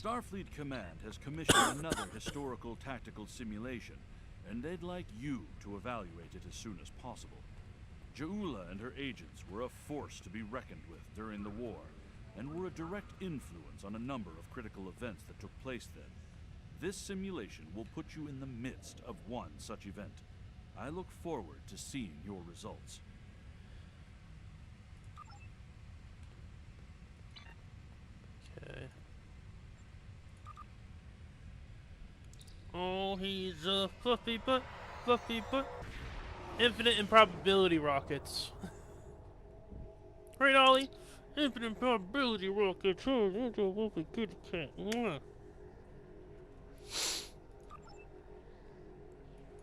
Starfleet Command has commissioned another historical tactical simulation, and they'd like you to evaluate it as soon as possible. Ja'ula and her agents were a force to be reckoned with during the war, and were a direct influence on a number of critical events that took place then. This simulation will put you in the midst of one such event. I look forward to seeing your results. Okay. Oh, he's a fluffy butt, fluffy butt. Infinite improbability rockets. Right, Ollie? Infinite improbability rockets. Oh, that's a lovely good cat. Mwah.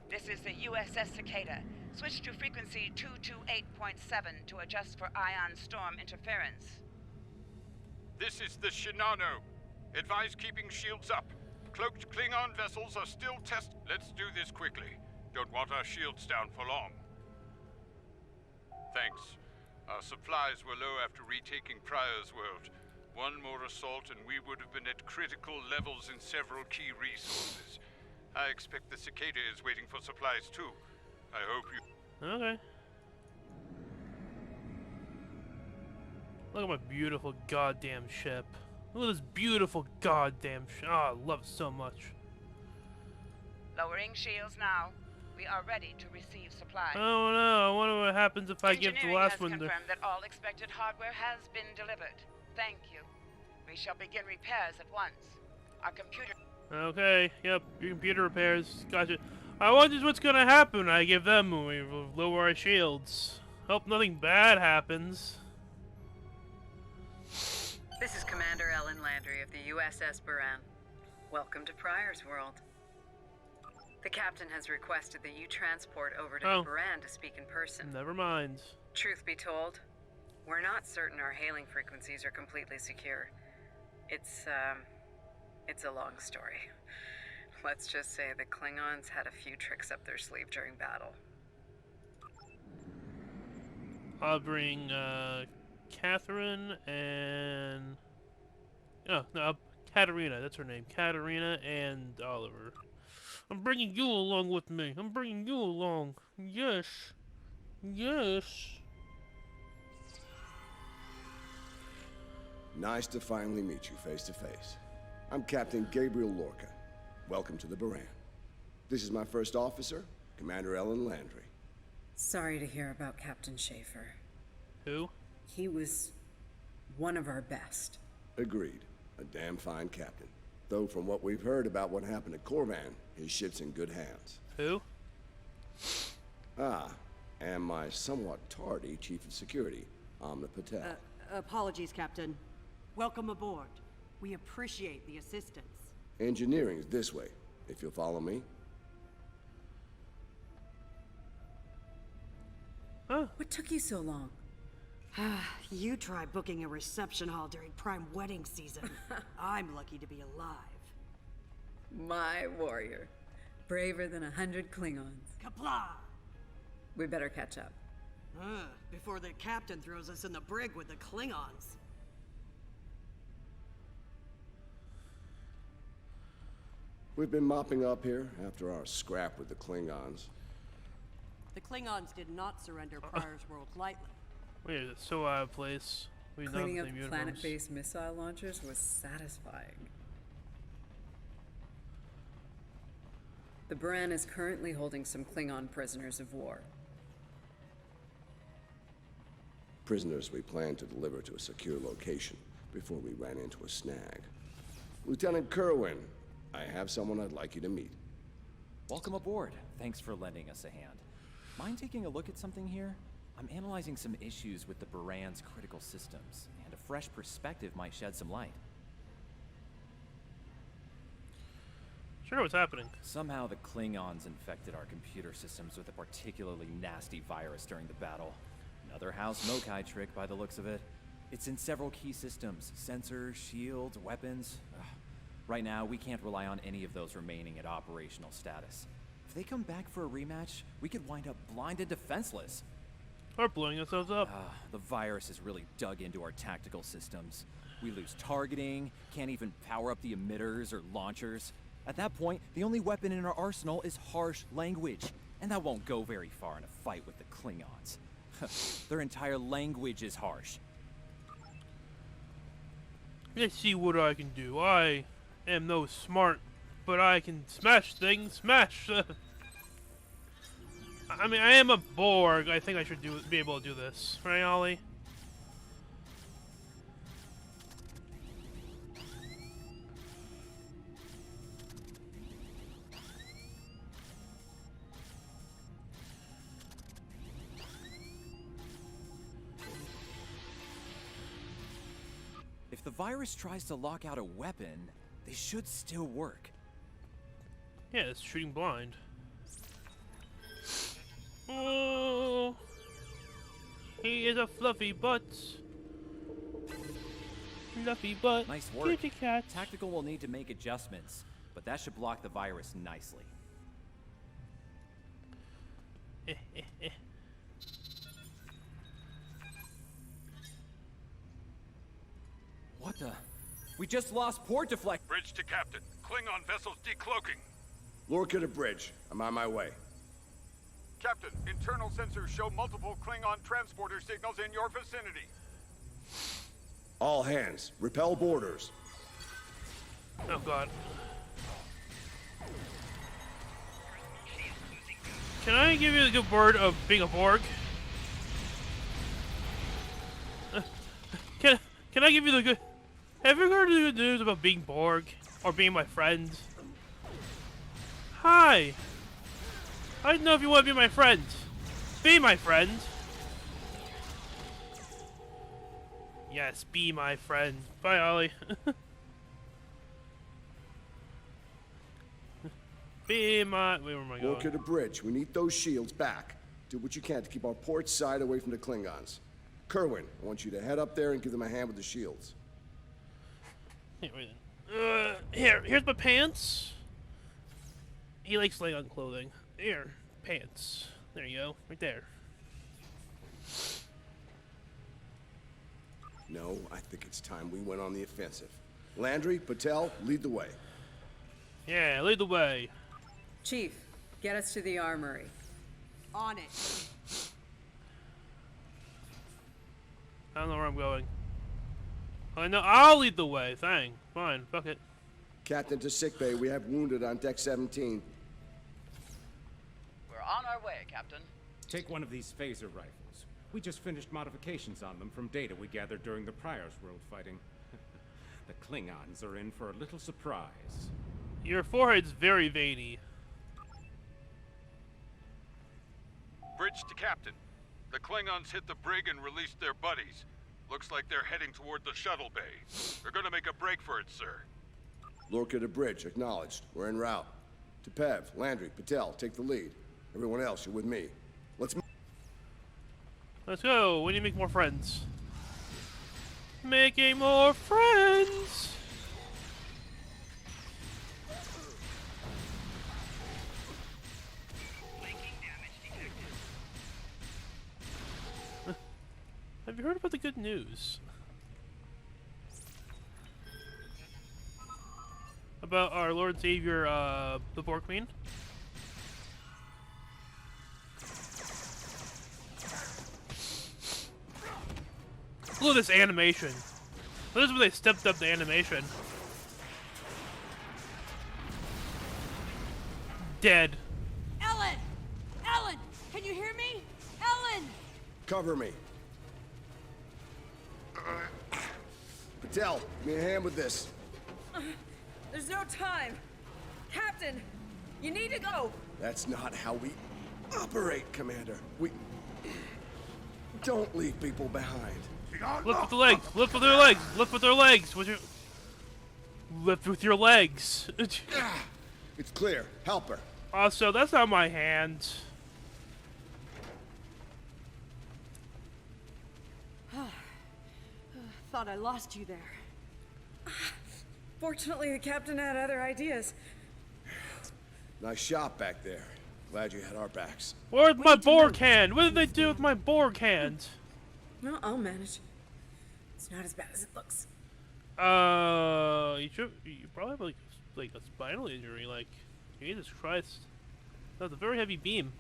This is the U.S.S. Cicada. Switch to frequency 228.7 to adjust for ion storm interference. This is the Shinano. Advise keeping shields up. Cloaked Klingon vessels are still Let's do this quickly. Don't want our shields down for long. Thanks. Our supplies were low after retaking Pryor's world. One more assault and we would have been at critical levels in several key resources. I expect the Cicada is waiting for supplies too. I hope you... Okay. Look at my beautiful goddamn ship. Look at this beautiful goddamn ship. Oh, I love it so much. Lowering shields now. We are ready to receive supplies. Oh no, I wonder what happens if I give the last one Engineering has confirmed that all expected hardware has been delivered. Thank you. We shall begin repairs at once. Our computer... Okay, yep, your computer repairs. Gotcha. I wonder what's gonna happen when I give them when we lower our shields. Hope nothing bad happens. This is Commander Ellen Landry of the U.S.S. Buran. Welcome to Pryor's world. The captain has requested that you transport over to the Buran to speak in person. Never mind. Truth be told, we're not certain our hailing frequencies are completely secure. It's a long story. Let's just say the Klingons had a few tricks up their sleeve during battle. I'll bring, Catherine and... Oh, no, Katarina, that's her name. Katarina and Oliver. I'm bringing you along with me. I'm bringing you along. Yes. Yes. Nice to finally meet you face to face. I'm Captain Gabriel Lorca. Welcome to the Buran. This is my first officer, Commander Ellen Landry. Sorry to hear about Captain Schaefer. Who? He was one of our best. Agreed. A damn fine captain. Though from what we've heard about what happened at Corvan, his ship's in good hands. Who? Ah, and my somewhat tardy Chief of Security, Amna Patel. Apologies, Captain. Welcome aboard. We appreciate the assistance. Engineering's this way, if you'll follow me. Huh? What took you so long? You try booking a reception hall during prime wedding season. I'm lucky to be alive. My warrior. Braver than 100 Klingons. Kapla! We better catch up. Before the captain throws us in the brig with the Klingons. We've been mopping up here after our scrap with the Klingons. The Klingons did not surrender Pryor's world lightly. Wait, it's so out of place. We Cleaning know up the uniforms. planet-based missile launchers was satisfying. The Buran is currently holding some Klingon prisoners of war. Prisoners we plan to deliver to a secure location before we ran into a snag. Lieutenant Kerwin, I have someone I'd like you to meet. Welcome aboard. Thanks for lending us a hand. Mind taking a look at something here? I'm analyzing some issues with the Buran's critical systems, and a fresh perspective might shed some light. Sure, what's happening? Somehow the Klingons infected our computer systems with a particularly nasty virus during the battle. Another House Mokai trick by the looks of it. It's in several key systems, sensors, shields, weapons. Ugh. Right now, we can't rely on any of those remaining at operational status. If they come back for a rematch, we could wind up blind and defenseless. Or blowing ourselves up. The virus has really dug into our tactical systems. We lose targeting, can't even power up the emitters or launchers. At that point, the only weapon in our arsenal is harsh language, and that won't go very far in a fight with the Klingons. Their entire language is harsh. Let's see what I can do. I am no smart, but I can smash things. Smash! I mean, I am a Borg. I think I should be able to do this. Right, Ollie? If the virus tries to lock out a weapon, they should still work. Yeah, it's shooting blind. Oh, he is a fluffy butt. Fluffy butt. Nice work. Kitty cat. Tactical will need to make adjustments, but that should block the virus nicely. What the? We just lost port deflect. Bridge to Captain. Klingon vessels decloaking. Lorca to bridge. I'm on my way. Captain, internal sensors show multiple Klingon transporter signals in your vicinity. All hands, repel boarders. Oh god. Can I give you the good word of being a Borg? Can I give you the good... Have you heard the good news about being Borg? Or being my friend? Hi! I don't know if you want to be my friend. Be my friend. Yes, be my friend. Bye, Ollie. Be my... Wait, where am I going? Lorca to bridge. We need those shields back. Do what you can to keep our port side away from the Klingons. Kerwin, I want you to head up there and give them a hand with the shields. Hey, wait then. Here's my pants. He likes laying on clothing. Here, pants. There you go, right there. No, I think it's time we went on the offensive. Landry, Patel, lead the way. Yeah, lead the way. Chief, get us to the armory. On it. I don't know where I'm going. I know I'll lead the way. Fine, fuck it. Captain to sickbay. We have wounded on deck 17. We're on our way, Captain. Take one of these phaser rifles. We just finished modifications on them from data we gathered during the Prior's World fighting. The Klingons are in for a little surprise. Your forehead's very veiny. Bridge to Captain. The Klingons hit the brig and released their buddies. Looks like they're heading toward the shuttle bay. They're gonna make a break for it, sir. Lorca to bridge. Acknowledged. We're en route. Tepev, Landry, Patel, take the lead. Everyone else, you're with me. Let's go. We need to make more friends. Making more friends. Have you heard about the good news? About our Lord and Savior, the Borg Queen? Look at this animation. This is where they stepped up the animation. Dead. Ellen! Ellen! Can you hear me? Ellen! Cover me. Patel, give me a hand with this. There's no time. Captain, you need to go. That's not how we operate, Commander. We don't leave people behind. Lift with the legs. Lift with their legs. Lift with their legs. Lift with your legs. It's clear. Help her. Also, that's not my hand. Thought I lost you there. Fortunately, the captain had other ideas. Nice shot back there. Glad you had our backs. Where's my Borg hand? What did they do with my Borg hand? No, I'll manage. It's not as bad as it looks. You probably have like a spinal injury. Like, Jesus Christ, that's a very heavy beam.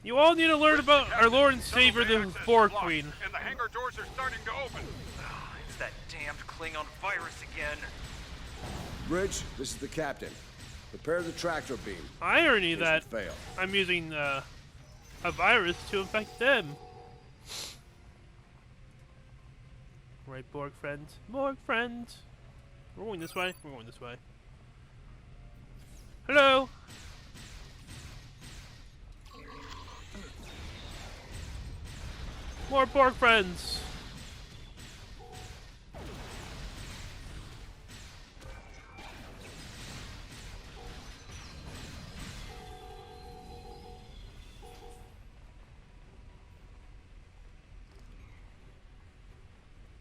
You all need to learn about our Lord and Savior, the Borg Queen. And the hangar doors are starting to open. It's that damned Klingon virus again. Bridge, this is the captain. Prepare the tractor beam. Irony In case that we fail. I'm using a virus to infect them. Right, Borg friend. Borg friend. We're going this way. We're going this way. Hello. More Borg friends.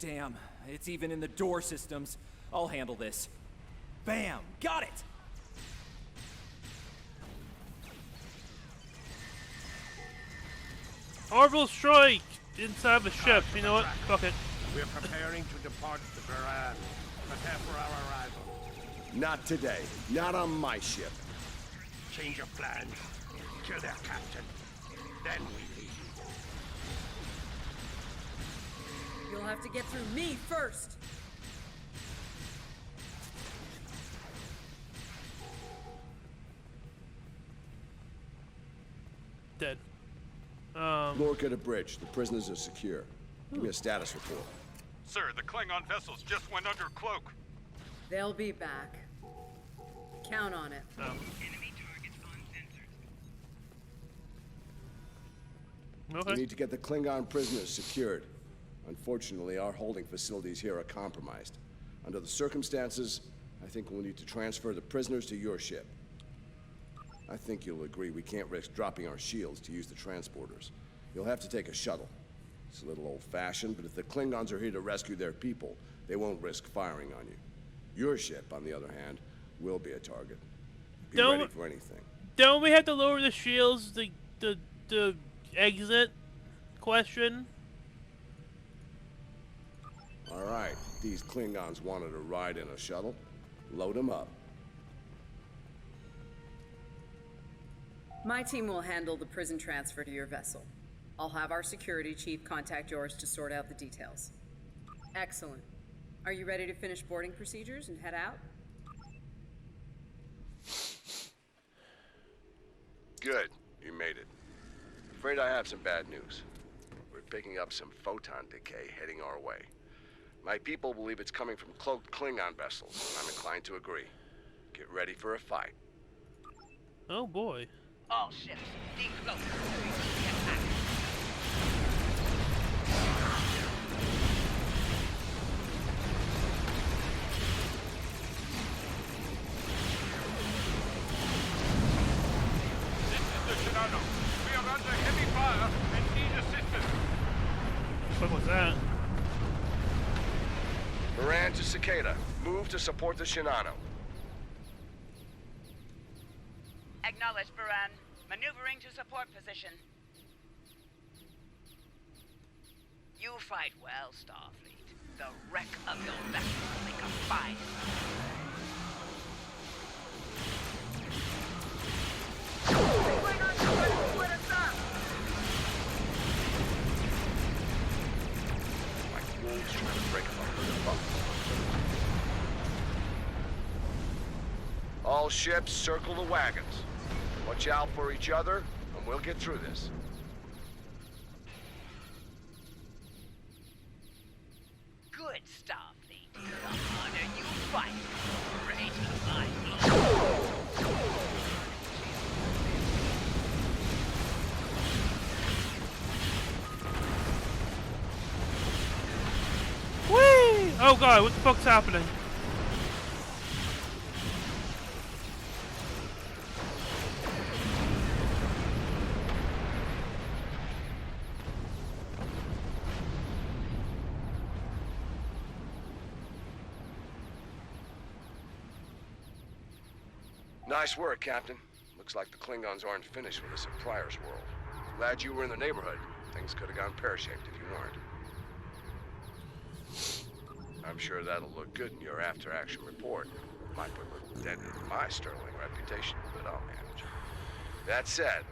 Damn, it's even in the door systems. I'll handle this. Bam! Got it! Orbital strike inside the ship. You know what? Fuck it. We're preparing to depart the Baran. Prepare for our arrival. Not today. Not on my ship. Change of plans. Kill their captain. Then we leave. You'll have to get through me first. Dead. Lorca to bridge. The prisoners are secure. Give me a status report. Sir, the Klingon vessels just went under cloak. They'll be back. Count on it. Oh. We Okay. need to get the Klingon prisoners secured. Unfortunately, our holding facilities here are compromised. Under the circumstances, I think we'll need to transfer the prisoners to your ship. I think you'll agree we can't risk dropping our shields to use the transporters. You'll have to take a shuttle. It's a little old-fashioned, but if the Klingons are here to rescue their people, they won't risk firing on you. Your ship, on the other hand, will be a target. Be ready for anything. Don't we have to lower the shields? The exit question. All right, these Klingons wanted a ride in a shuttle. Load them up. My team will handle the prison transfer to your vessel. I'll have our security chief contact yours to sort out the details. Excellent. Are you ready to finish boarding procedures and head out? Good. You made it. Afraid I have some bad news. We're picking up some photon decay heading our way. My people believe it's coming from cloaked Klingon vessels, and I'm inclined to agree. Get ready for a fight. Oh boy. All ships, decloak. Get back. This is the Shinano. We are under heavy fire and need assistance. What was that? Moran to Cicada. Move to support the Shinano. Acknowledge, Baran. Maneuvering to support position. You fight well, Starfleet. The wreck of your vessel will make a fine. Like wolves trying to break up a herd of buffalo. All ships, circle the wagons. Watch out for each other, and we'll get through this. Good, Starfleet. The harder you fight, the greater my glory. Whee! Oh god, what the fuck's happening? Nice work, Captain. Looks like the Klingons aren't finished with us at Pryor's world. Glad you were in the neighborhood. Things could have gone pear-shaped if you weren't. I'm sure that'll look good in your after-action report. Might put a dent in my sterling reputation, but I'll manage. That said,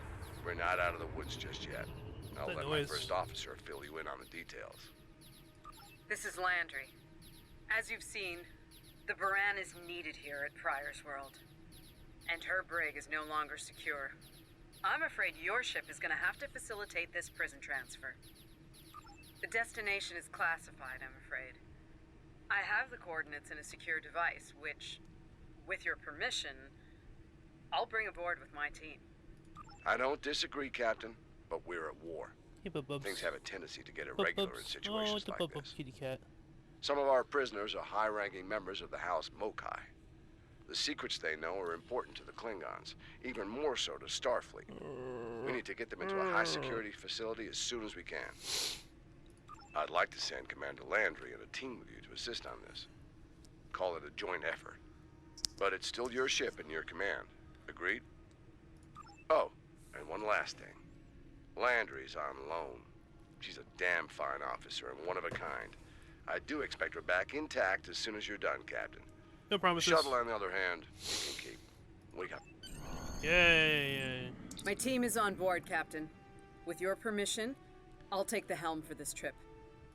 we're not out of the woods just yet. I'll let my first officer fill you in on the details. This is Landry. As you've seen, the Baran is needed here at Pryor's World. And her brig is no longer secure. I'm afraid your ship is gonna have to facilitate this prison transfer. The destination is classified, I'm afraid. I have the coordinates in a secure device, which, with your permission, I'll bring aboard with my team. I don't disagree, Captain, but we're at war. Hey, Bubs. Things have a tendency to get irregular in situations like this. Kitty cat. Some of our prisoners are high-ranking members of the House Mokai. The secrets they know are important to the Klingons, even more so to Starfleet. We need to get them into a high-security facility as soon as we can. I'd like to send Commander Landry and a team with you to assist on this. Call it a joint effort. But it's still your ship and your command. Agreed? Oh, and one last thing. Landry's on loan. She's a damn fine officer and one of a kind. I do expect her back intact as soon as you're done, Captain. No promises. Shuttle, on the other hand, you can keep. We got... Yay. My team is on board, Captain. With your permission, I'll take the helm for this trip.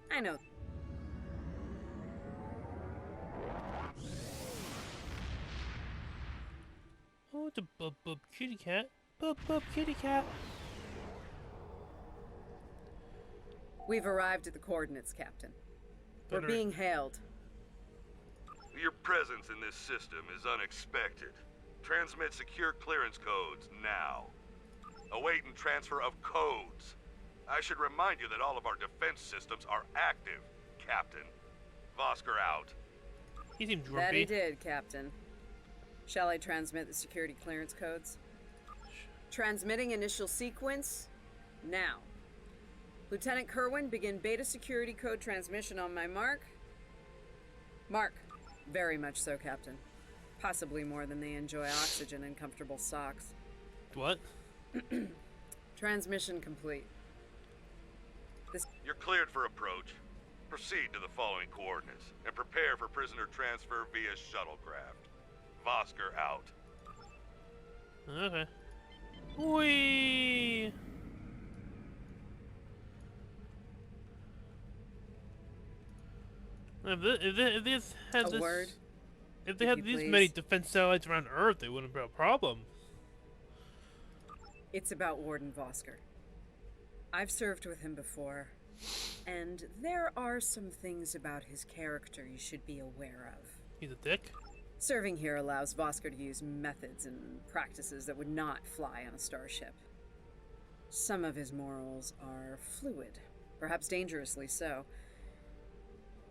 I know. Oh, the bub kitty cat. Bub kitty cat. We've arrived at the coordinates, Captain. We're being hailed. Your presence in this system is unexpected. Transmit secure clearance codes now. Awaiting transfer of codes. I should remind you that all of our defense systems are active, Captain. Vosker out. He seemed grumpy. That he did, Captain. Shall I transmit the security clearance codes? Transmitting initial sequence now. Lieutenant Kerwin, begin beta security code transmission on my mark. Mark. Very much so, Captain. Possibly more than they enjoy oxygen and comfortable socks. What? Transmission complete. You're cleared for approach. Proceed to the following coordinates and prepare for prisoner transfer via shuttlecraft. Vosker out. Okay. Whee! If this had this, word, if they had these many defense satellites around Earth, they wouldn't be a problem. It's about Warden Vosker. I've served with him before, and there are some things about his character you should be aware of. He's a dick? Serving here allows Vosker to use methods and practices that would not fly on a starship. Some of his morals are fluid, perhaps dangerously so.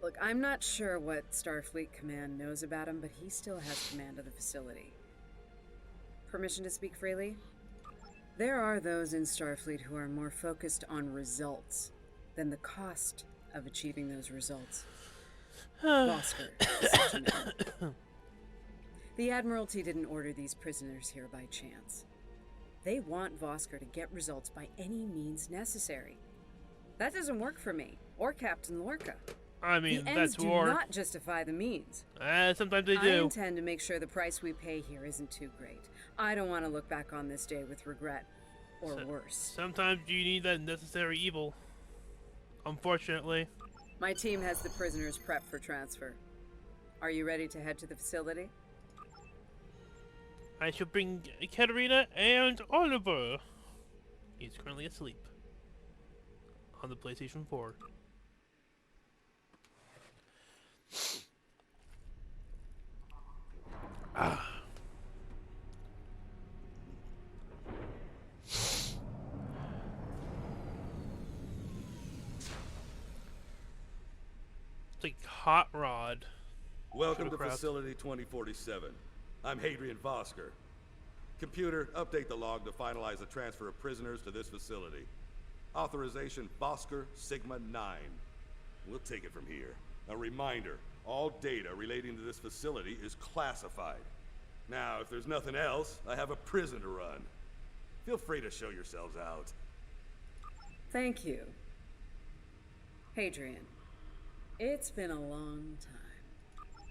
Look, I'm not sure what Starfleet Command knows about him, but he still has command of the facility. Permission to speak freely? There are those in Starfleet who are more focused on results than the cost of achieving those results. Vosker is such a man. The Admiralty didn't order these prisoners here by chance. They want Vosker to get results by any means necessary. That doesn't work for me, or Captain Lorca. I mean, the that's ends war. do not justify the means. Sometimes they do. I intend to make sure the price we pay here isn't too great. I don't want to look back on this day with regret, or worse. Sometimes you need that necessary evil. Unfortunately. My team has the prisoners prepped for transfer. Are you ready to head to the facility? I shall bring Katerina and Oliver. He's currently asleep on the PlayStation 4. It's like Hot Rod. Welcome to Shadoctr. Facility 2047. I'm Hadrian Vosker. Computer, update the log to finalize the transfer of prisoners to this facility. Authorization Vosker Sigma 9. We'll take it from here. A reminder, all data relating to this facility is classified. Now, if there's nothing else, I have a prison to run. Feel free to show yourselves out. Thank you. Hadrian, it's been a long time.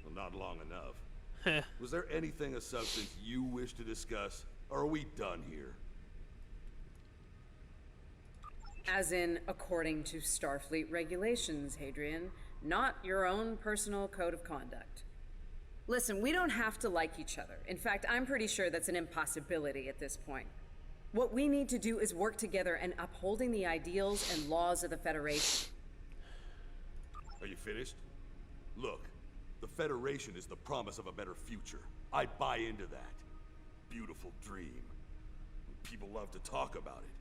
Well, not long enough. Was there anything of substance you wish to discuss, or are we done here? As in, according to Starfleet regulations, Hadrian, not your own personal code of conduct. Listen, we don't have to like each other. In fact, I'm pretty sure that's an impossibility at this point. What we need to do is work together in upholding the ideals and laws of the Federation. Are you finished? Look, the Federation is the promise of a better future. I buy into that. Beautiful dream. People love to talk about it.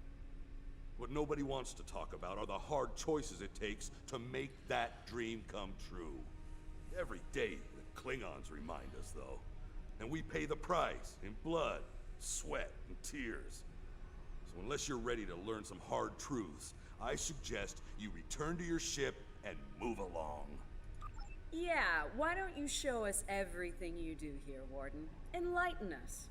What nobody wants to talk about are the hard choices it takes to make that dream come true. Every day, the Klingons remind us, though. And we pay the price in blood, sweat, and tears. So unless you're ready to learn some hard truths, I suggest you return to your ship and move along. Yeah, why don't you show us everything you do here, Warden? Enlighten us.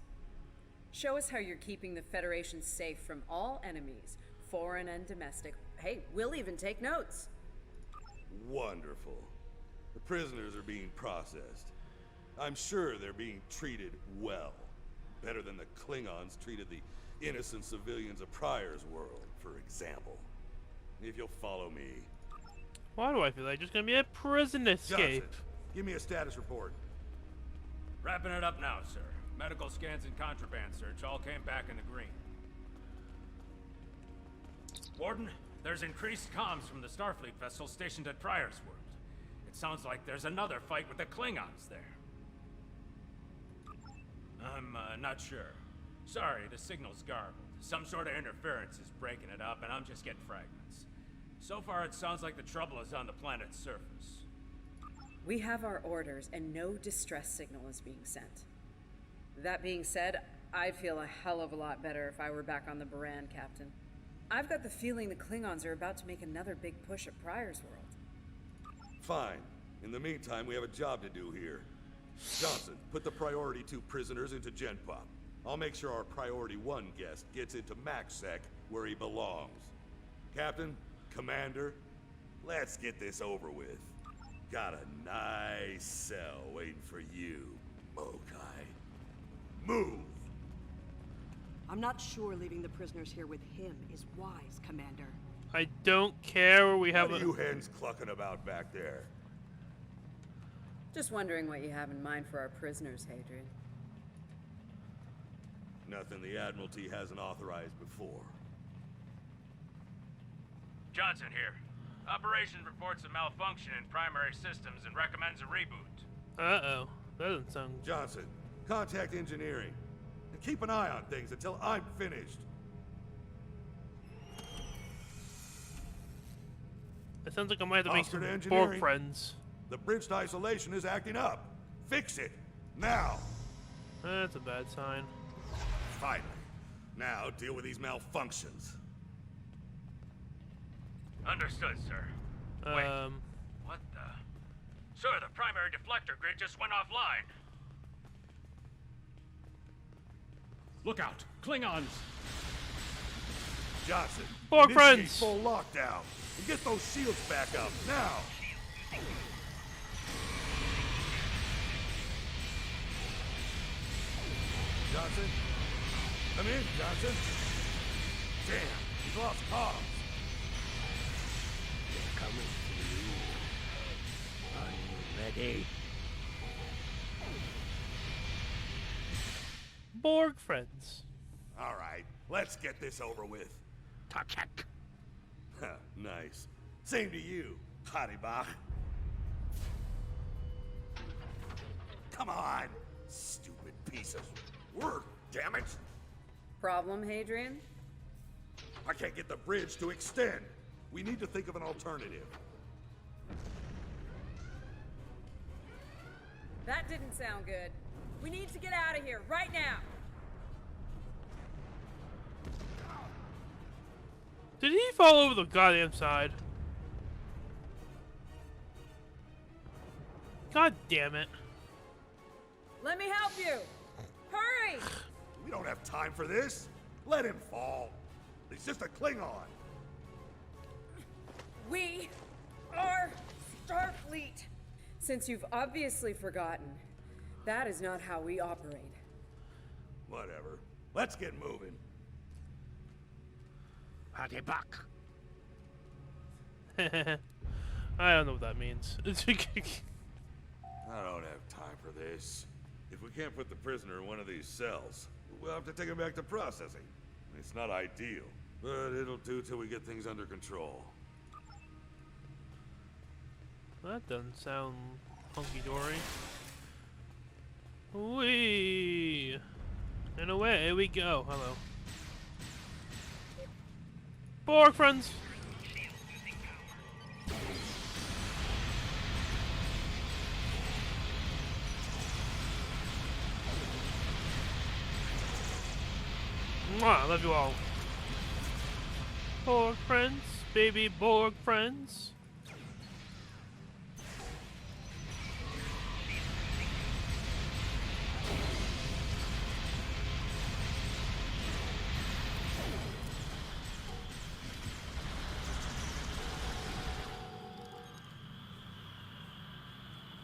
Show us how you're keeping the Federation safe from all enemies, foreign and domestic. Hey, we'll even take notes. Wonderful. The prisoners are being processed. I'm sure they're being treated well. Better than the Klingons treated the innocent civilians of Pryor's world, for example. If you'll follow me. Why do I feel like there's gonna be a prison escape? Johnson, give me a status report. Wrapping it up now, sir. Medical scans and contraband search all came back in the green. Warden, there's increased comms from the Starfleet vessel stationed at Pryor's world. It sounds like there's another fight with the Klingons there. I'm not sure. Sorry, the signal's garbled. Some sort of interference is breaking it up, and I'm just getting fragments. So far, it sounds like the trouble is on the planet's surface. We have our orders, and no distress signal is being sent. That being said, I'd feel a hell of a lot better if I were back on the Baran, Captain. I've got the feeling the Klingons are about to make another big push at Pryor's world. Fine. In the meantime, we have a job to do here. Johnson, put the priority 2 prisoners into GenPop. I'll make sure our priority 1 guest gets into MaxSec, where he belongs. Captain, Commander, let's get this over with. Got a nice cell waiting for you, Mokai. Move! I'm not sure leaving the prisoners here with him is wise, Commander. I don't care where we have What are you hens clucking about back there? Just wondering what you have in mind for our prisoners, Hadrian. Nothing the Admiralty hasn't authorized before. Johnson here. Operation reports a malfunction in primary systems and recommends a reboot. Uh-oh. That doesn't sound... Johnson, contact engineering. And keep an eye on things until I'm finished. It sounds like I might have to make Oscar some to engineering. Borg friends. The bridge to isolation is acting up. Fix it. Now. That's a bad sign. Finally. Now deal with these malfunctions. Understood, sir. Wait. What the? Sir, the primary deflector grid just went offline. Look out! Klingons! Johnson, Borg initiate friends! full lockdown. And get those shields back up, now! Johnson? Come in, Johnson. Damn, he's lost comms. They're coming for you. Are you ready? Borg friends. All right, let's get this over with. Takek. Nice. Same to you, Haribach. Come on, stupid piece of work, damn it. Problem, Hadrian? I can't get the bridge to extend. We need to think of an alternative. That didn't sound good. We need to get out of here right now. Did he fall over the goddamn side? God damn it. Let me help you. Hurry! We don't have time for this. Let him fall. He's just a Klingon. We are Starfleet. Since you've obviously forgotten, that is not how we operate. Whatever. Let's get moving. Hadi back. I don't know what that means. I don't have time for this. If we can't put the prisoner in one of these cells, we'll have to take him back to processing. It's not ideal, but it'll do till we get things under control. That doesn't sound hunky-dory. Whee! And away we go. Hello. Borg friends! Mwah, love you all. Borg friends, baby Borg friends.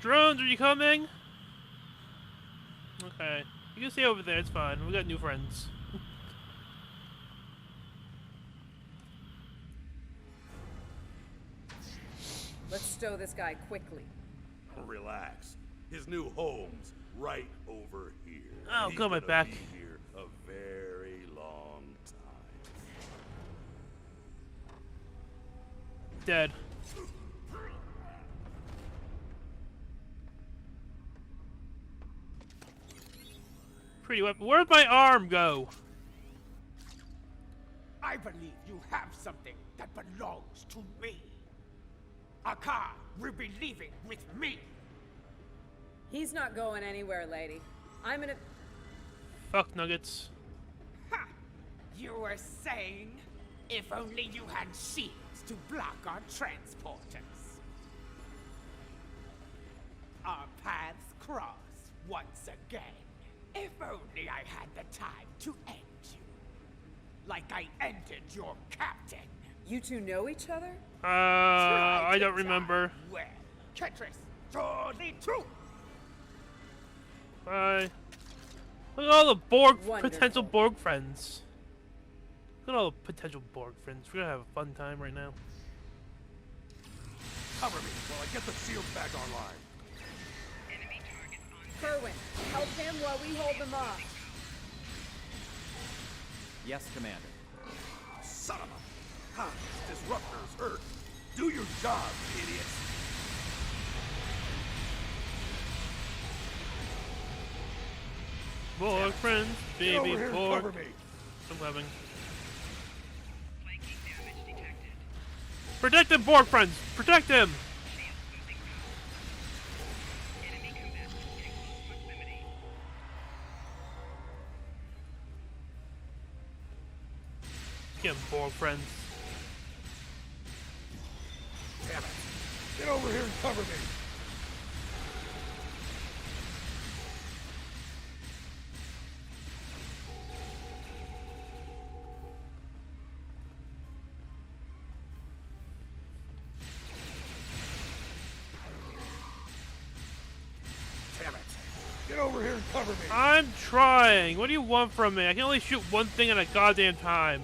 Drones, are you coming? Okay. You can stay over there, it's fine. We got new friends. Let's stow this guy quickly. Relax. His new home's right over here. Oh, He's got my gonna back. be here a very long time. Dead. Pretty weapon. Where'd my arm go? I believe you have something that belongs to me. Aka will be leaving with me. He's not going anywhere, lady. I'm gonna... Fuck nuggets. Ha! You were saying, if only you had shields to block our transporters. Our paths cross once again. If only I had the time to end you. Like I ended your captain. You two know each other? I don't remember. Well, Ketris, surely true. Bye. Look at all the Borg, Wonderful. potential Borg friends. Look at all the potential Borg friends. We're gonna have a fun time right now. Cover me while I get the shields back online. Kerwin, help him while we hold them off. Yes, Commander. Son of a... Ha! Disruptor's hurt. Do your job, idiots. Borg friends, Get over baby here and Borg. cover me. I'm coming. Protect him, Borg friends! Protect him! Get him, Borg friends. Damn it. Get over here and cover me. Damn it. Get over here and cover me. I'm trying! What do you want from me? I can only shoot one thing at a goddamn time.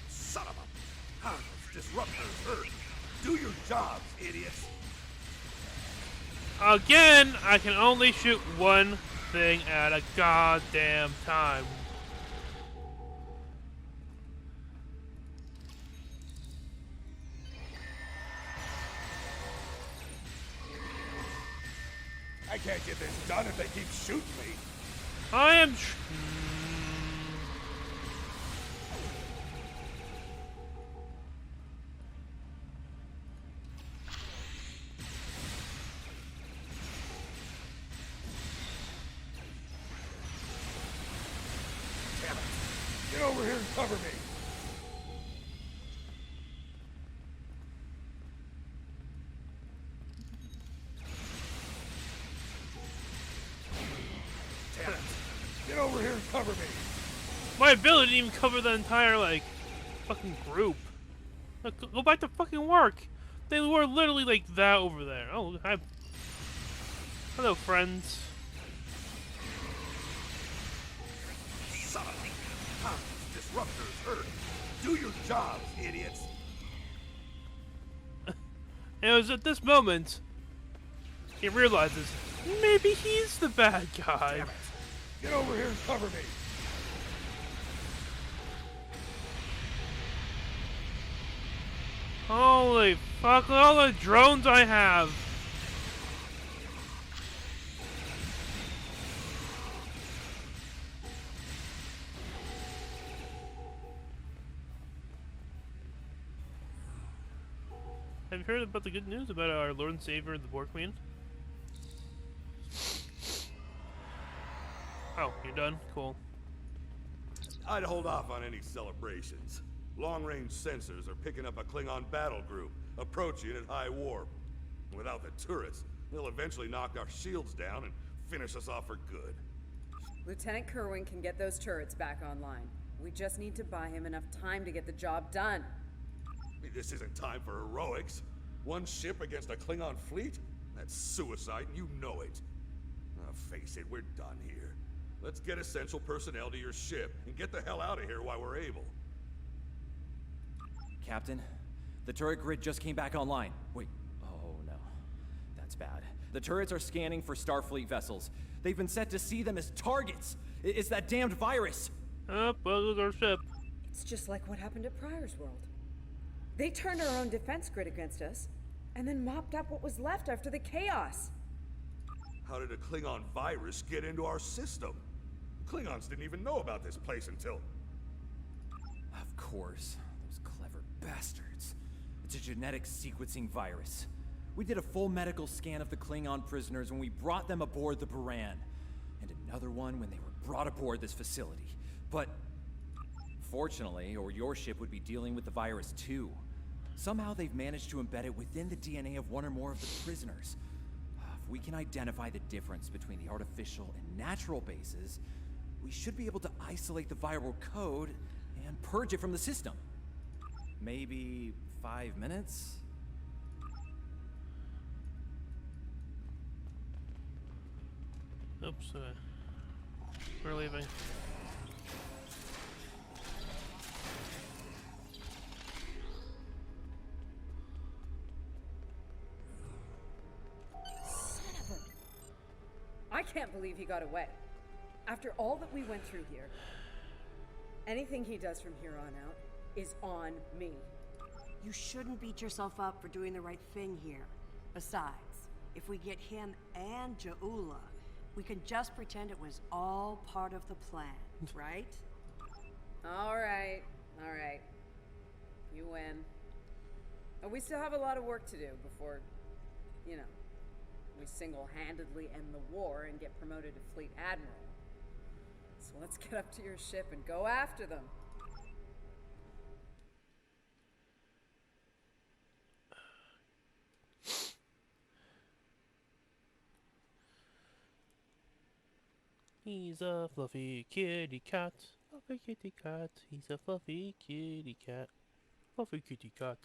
Son of a... Ha! Disruptor's hurt. Do your jobs, idiots. Again, I can only shoot one thing at a goddamn time. I can't get this done if they keep shooting me. I am. Damn it. Get over here and cover me. Damn it. Get over here and cover me. My ability didn't even cover the entire, like, fucking group. Look, go back to fucking work. They were literally like that over there. Oh, hi. Hello, friends. Disruptors hurt. Do your jobs, idiots. And it was at this moment he realizes maybe he's the bad guy. Damn it. Get over here and cover me. Holy fuck, look at all the drones I have. Have you heard about the good news about our Lord and Savior, the Borg Queen? Oh, you're done? Cool. I'd hold off on any celebrations. Long-range sensors are picking up a Klingon battle group, approaching at high warp. Without the turrets, they'll eventually knock our shields down and finish us off for good. Lieutenant Kerwin can get those turrets back online. We just need to buy him enough time to get the job done. This isn't time for heroics. One ship against a Klingon fleet? That's suicide, and you know it. Face it, we're done here. Let's get essential personnel to your ship and get the hell out of here while we're able. Captain, the turret grid just came back online. Wait, oh no. That's bad. The turrets are scanning for Starfleet vessels. They've been set to see them as targets. It's that damned virus. Well, there's our ship. It's just like what happened at Pryor's World. They turned our own defense grid against us, and then mopped up what was left after the chaos. How did a Klingon virus get into our system? Klingons didn't even know about this place until... Of course. Those clever bastards. It's a genetic sequencing virus. We did a full medical scan of the Klingon prisoners when we brought them aboard the Buran, and another one when they were brought aboard this facility. But fortunately, or your ship would be dealing with the virus too. Somehow they've managed to embed it within the DNA of one or more of the prisoners. If we can identify the difference between the artificial and natural bases, we should be able to isolate the viral code and purge it from the system. Maybe 5 minutes? Oops, we're leaving. I can't believe he got away. After all that we went through here, anything he does from here on out is on me. You shouldn't beat yourself up for doing the right thing here. Besides, if we get him and Ja'ula, we can just pretend it was all part of the plan, right? All right. You win. But we still have a lot of work to do before, you know, we single-handedly end the war and get promoted to Fleet Admiral. So let's get up to your ship and go after them. He's a fluffy kitty cat. Fluffy kitty cat. He's a fluffy kitty cat. Fluffy kitty cat.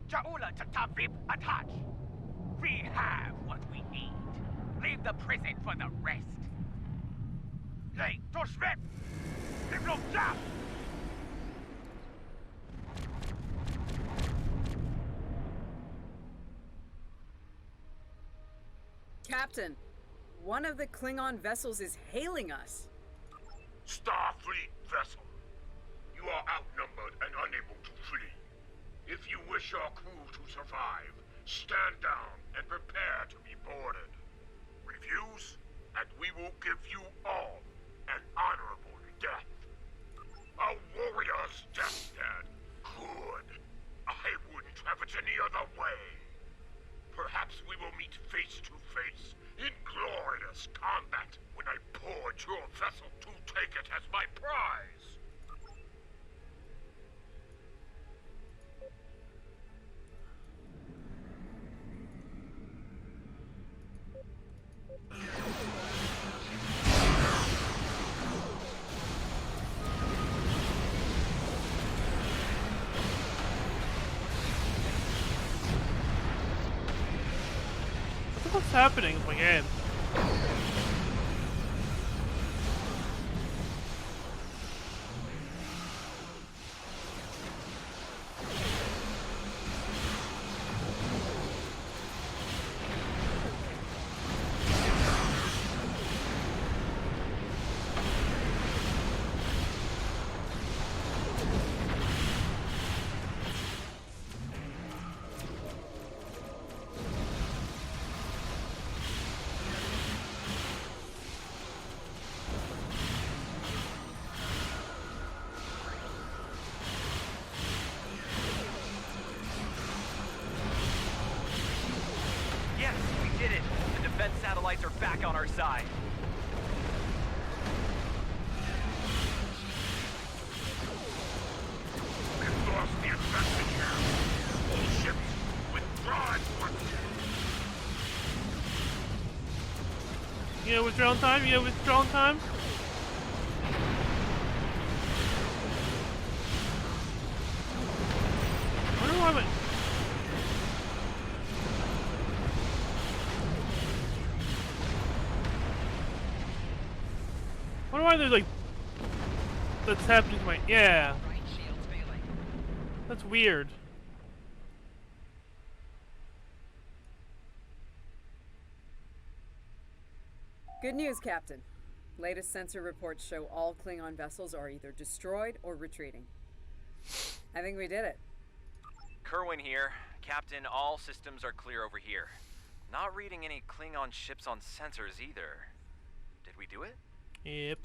Ja'ula to Tavip attach. We have what we need. Leave the prison for the rest. Hey, Toshvet! Leave no gap! Captain, one of the Klingon vessels is hailing us. Starfleet vessel. You are outnumbered and unable to flee. If you wish your crew to survive, stand down and prepare to be boarded. Refuse, and we will give you all an honorable death. A warrior's deathbed. Good. I wouldn't have it any other way. Perhaps get your vessel to take it as my prize. What's happening in my game? Yes, we did it! The defense satellites are back on our side. We've lost the advantage here. All ships withdraw at once. You know withdrawal time? You know withdrawal time? I wonder why I'm... I wonder why there's like... That's happening to my... Yeah. That's weird. Good news, Captain. Latest sensor reports show all Klingon vessels are either destroyed or retreating. I think we did it. Kerwin here. Captain, all systems are clear over here. Not reading any Klingon ships on sensors either. Did we do it? Yep.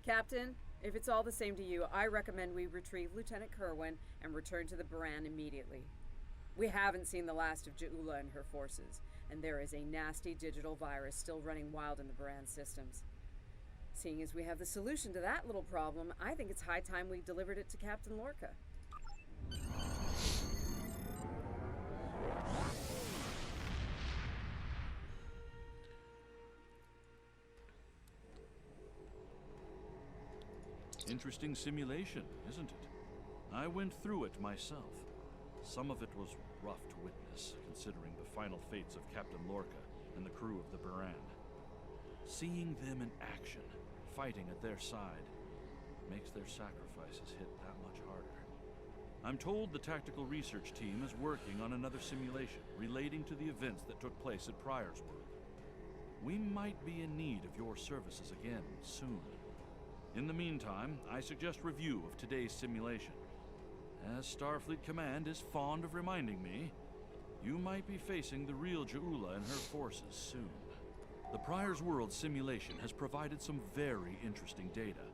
Captain, if it's all the same to you, I recommend we retrieve Lieutenant Kerwin and return to the Baran immediately. We haven't seen the last of Ja'ula and her forces, and there is a nasty digital virus still running wild in the Baran systems. Seeing as we have the solution to that little problem, I think it's high time we delivered it to Captain Lorca. Interesting simulation, isn't it? I went through it myself. Some of it was rough to witness, considering the final fates of Captain Lorca and the crew of the Baran. Seeing them in action, fighting at their side, makes their sacrifices hit that much harder. I'm told the tactical research team is working on another simulation relating to the events that took place at Pryor's World. We might be in need of your services again soon. In the meantime, I suggest review of today's simulation. As Starfleet Command is fond of reminding me, you might be facing the real Ja'ula and her forces soon. The Pryor's World simulation has provided some very interesting data.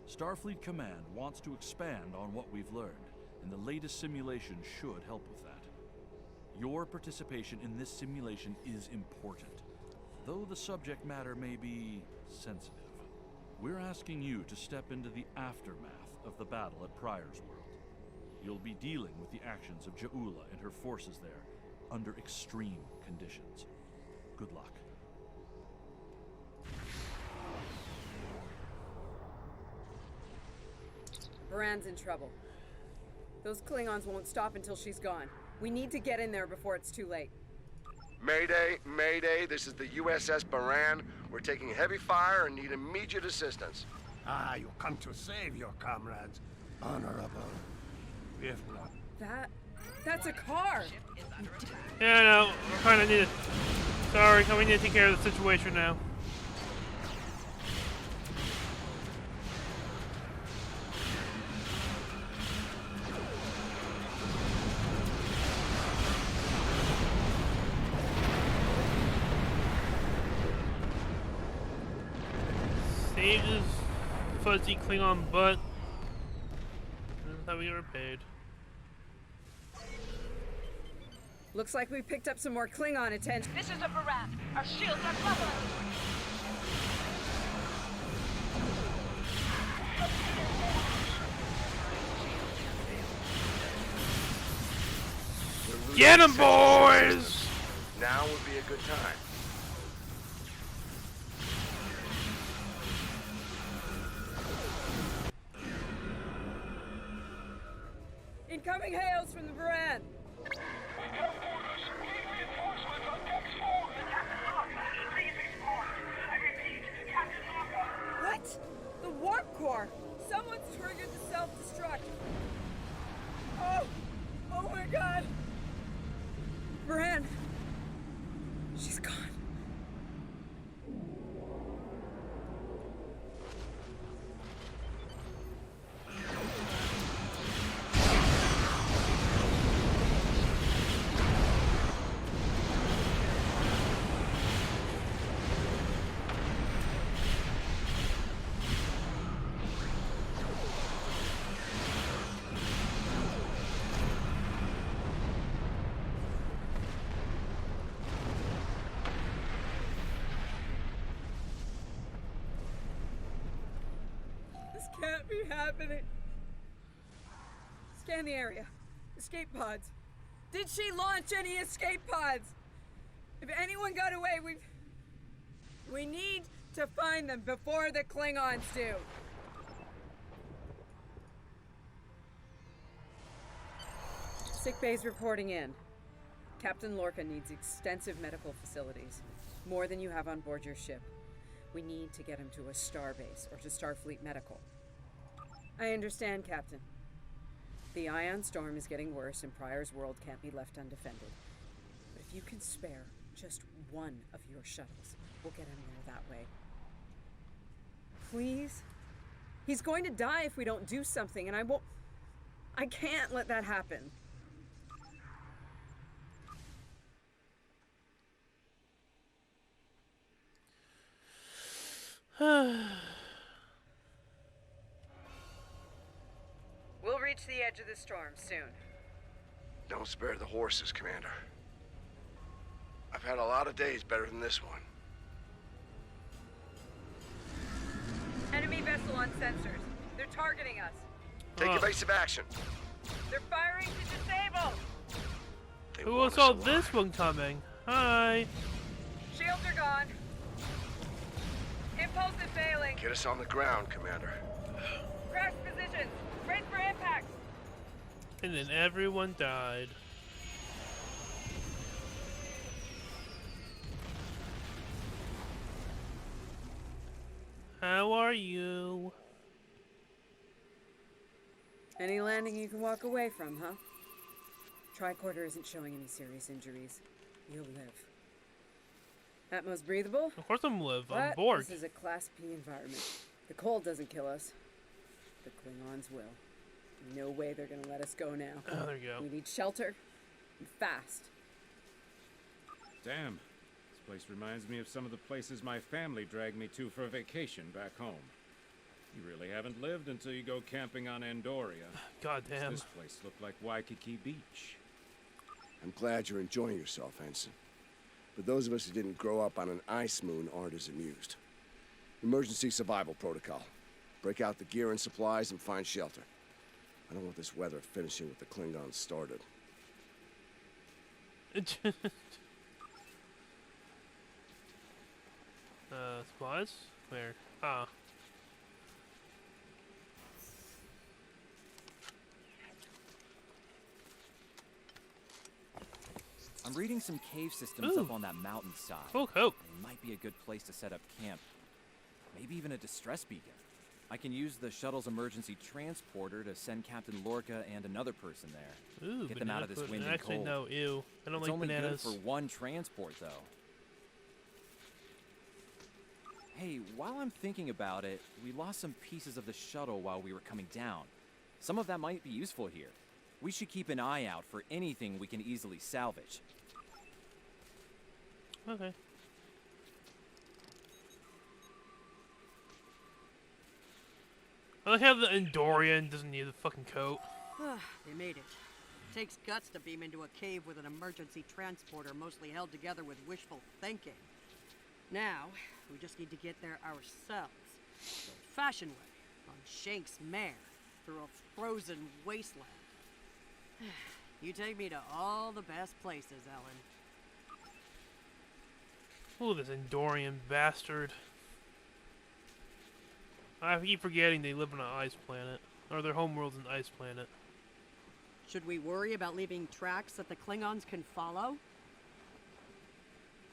Starfleet Command wants to expand on what we've learned, and the latest simulation should help with that. Your participation in this simulation is important, though the subject matter may be sensitive. We're asking you to step into the aftermath of the battle at Pryor's World. You'll be dealing with the actions of Ja'ula and her forces there under extreme conditions. Good luck. Baran's in trouble. Those Klingons won't stop until she's gone. We need to get in there before it's too late. Mayday, Mayday, this is the U.S.S. Baran. We're taking heavy fire and need immediate assistance. Ah, you come to save your comrades. Honorable. If not... That's a car! Yeah, no, we kind of need it. Sorry, we need to take care of the situation now. Save this fuzzy Klingon butt. That's how we are paid. Looks like we picked up some more Klingon attention. This is a Baran. Our shields are level. Get 'em, boys! Now would be a good time. Incoming hails from the Varan. What? The warp core! Someone's triggered the self-destruct. Oh! Oh my god! Varan! She's gone. Can't be happening. Scan the area. Escape pods. Did she launch any escape pods? If anyone got away, we need to find them before the Klingons do. Sick bay's reporting in. Captain Lorca needs extensive medical facilities. More than you have on board your ship. We need to get him to a starbase or to Starfleet Medical. I understand, Captain. The ion storm is getting worse and Pryor's world can't be left undefended. But if you can spare just one of your shuttles, we'll get him there that way. Please? He's going to die if we don't do something, and I can't let that happen. We'll reach the edge of the storm soon. Don't spare the horses, Commander. I've had a lot of days better than this one. Enemy vessel on sensors. They're targeting us. Take evasive action. They're firing to disable. Who saw this one coming? Hi. Shields are gone. Impulse is failing. Get us on the ground, Commander. Crash positions. Ready for impact. And then everyone died. How are you? Any landing you can walk away from, huh? Tricorder isn't showing any serious injuries. You'll live. Atmos breathable? Of course I'm live. I'm But Borg. this is a Class P environment. The cold doesn't kill us. The Klingons will. No way they're gonna let us go now. Oh, there you go. We need shelter. And fast. Damn. This place reminds me of some of the places my family dragged me to for a vacation back home. You really haven't lived until you go camping on Andoria. God damn. This place looked like Waikiki Beach. I'm glad you're enjoying yourself, Ensign. But those of us who didn't grow up on an ice moon aren't as amused. Emergency survival protocol. Break out the gear and supplies and find shelter. I don't want this weather finishing with the Klingons started. Supplies? Where? Ah. I'm reading some cave systems up on that mountainside. Oh, hope. It might be a good place to set up camp. Maybe even a distress beacon. I can use the shuttle's emergency transporter to send Captain Lorca and another person there. Ooh, Get them out of this wind and actually, cold. no, ew. I don't It's like only bananas. good for one transport, though. Hey, while I'm thinking about it, we lost some pieces of the shuttle while we were coming down. Some of that might be useful here. We should keep an eye out for anything we can easily salvage. Okay. I like how the Andorian doesn't need a fucking coat. They made it. Takes guts to beam into a cave with an emergency transporter mostly held together with wishful thinking. Now, we just need to get there ourselves. The old-fashioned way, on Shank's mare, through a frozen wasteland. You take me to all the best places, Ellen. Ooh, this Endorian bastard. I keep forgetting they live on an ice planet. Or their homeworld's an ice planet. Should we worry about leaving tracks that the Klingons can follow?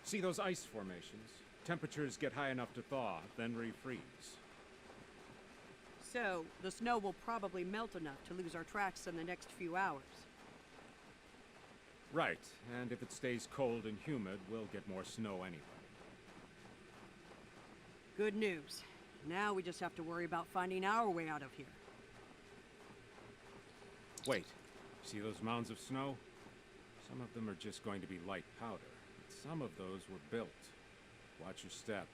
See those ice formations? Temperatures get high enough to thaw, then refreeze. So, the snow will probably melt enough to lose our tracks in the next few hours. Right, and if it stays cold and humid, we'll get more snow anyway. Good news. Now we just have to worry about finding our way out of here. Wait, see those mounds of snow? Some of them are just going to be light powder. But some of those were built. Watch your step.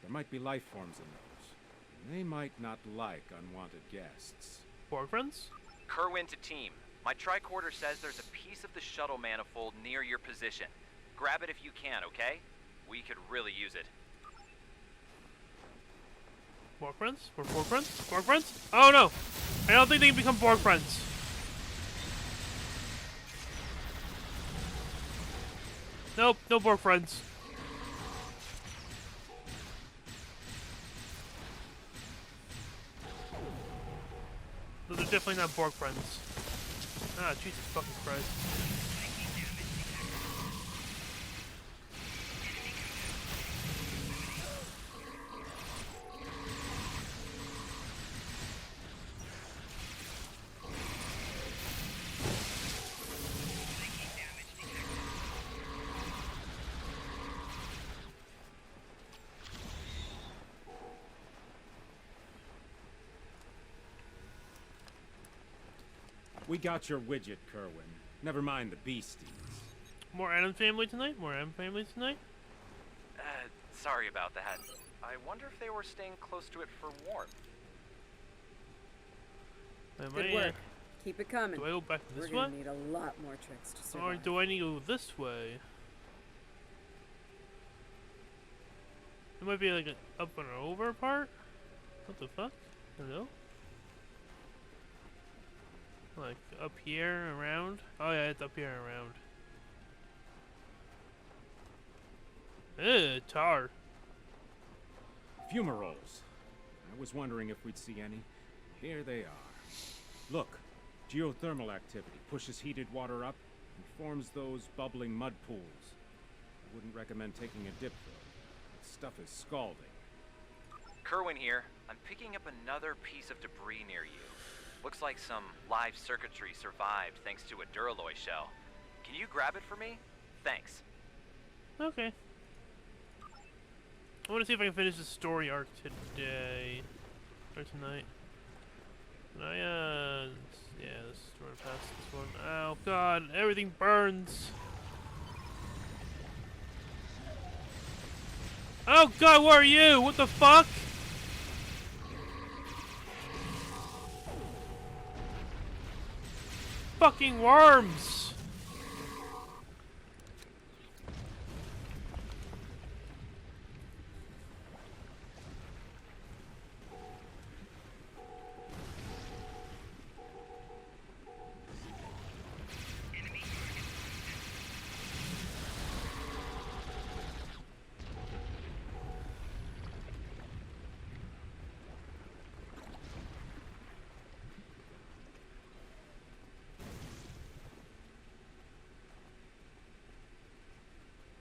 There might be life forms in those. And they might not like unwanted guests. Borg friends? Kerwin to team. My tricorder says there's a piece of the shuttle manifold near your position. Grab it if you can, okay? We could really use it. Borg friends? We're Borg friends? Borg friends? Oh no! I don't think they can become Borg friends. Nope, no Borg friends. Those are definitely not Borg friends. Ah, Jesus fucking Christ. We got your widget, Kerwin. Never mind the beasties. More Adam family tonight? More Adam family tonight? Sorry about that. I wonder if they were staying close to it for warmth. Good work. Keep it coming. Do I go back this way? We're gonna need a lot more tricks to survive. Or do I need to go this way? It might be like an up and over part? What the fuck? Hello? Like up here, around? Oh yeah, it's up here and around. Ew, tar. Fumaroles. I was wondering if we'd see any. Here they are. Look, geothermal activity pushes heated water up and forms those bubbling mud pools. I wouldn't recommend taking a dip though. That stuff is scalding. Kerwin here. I'm picking up another piece of debris near you. Looks like some live circuitry survived thanks to a Duralloy shell. Can you grab it for me? Thanks. Okay. I want to see if I can finish the story arc today. Or tonight. Can I, yeah, let's run past this one. Oh god, everything burns! Oh god, where are you? What the fuck? Fucking worms!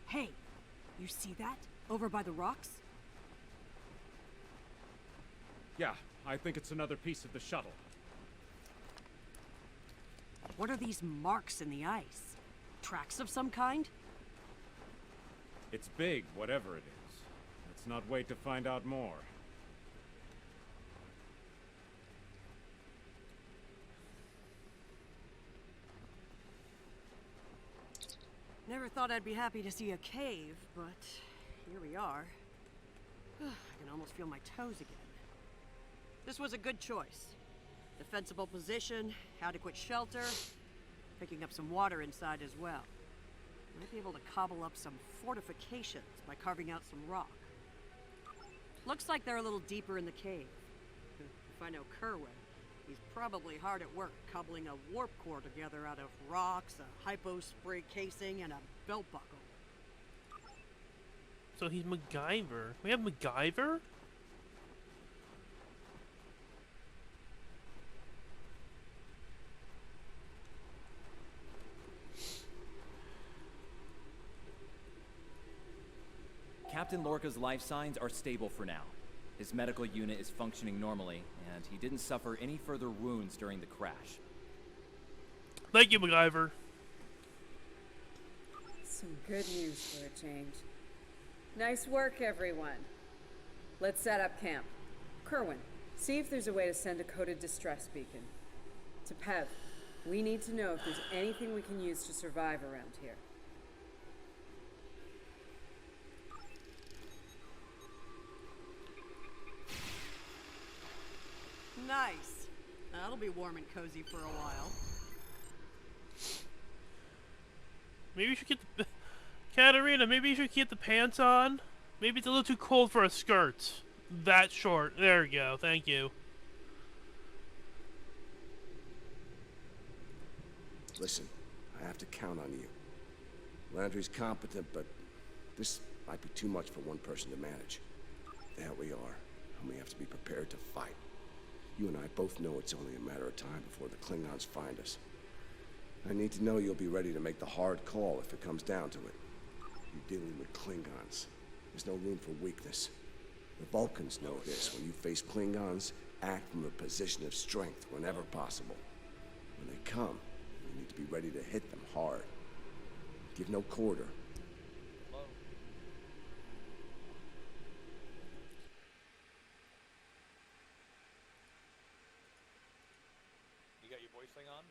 Hey, you see that? Over by the rocks? Yeah, I think it's another piece of the shuttle. What are these marks in the ice? Tracks of some kind? It's big, whatever it is. Let's not wait to find out more. Never thought I'd be happy to see a cave, but here we are. I can almost feel my toes again. This was a good choice. Defensible position, adequate shelter, picking up some water inside as well. Might be able to cobble up some fortifications by carving out some rock. Looks like they're a little deeper in the cave. If I know Kerwin, He's probably hard at work cobbling a warp core together out of rocks, a hypospray casing, and a belt buckle. So he's MacGyver. We have MacGyver? Captain Lorca's life signs are stable for now. His medical unit is functioning normally, and he didn't suffer any further wounds during the crash. Thank you, MacGyver. Some good news for a change. Nice work, everyone. Let's set up camp. Kerwin, see if there's a way to send a coded distress beacon. To Pev, we need to know if there's anything we can use to survive around here. Nice. That'll be warm and cozy for a while. Maybe you should get the... Katarina, maybe you should keep the pants on. Maybe it's a little too cold for a skirt. That short. There we go. Thank you. Listen, I have to count on you. Landry's competent, but this might be too much for one person to manage. There we are, and we have to be prepared to fight. You and I both know it's only a matter of time before the Klingons find us. I need to know you'll be ready to make the hard call if it comes down to it. You're dealing with Klingons. There's no room for weakness. The Vulcans know this. When you face Klingons, act from a position of strength whenever possible. When they come, you need to be ready to hit them hard. Give no quarter. You got your voice thing on?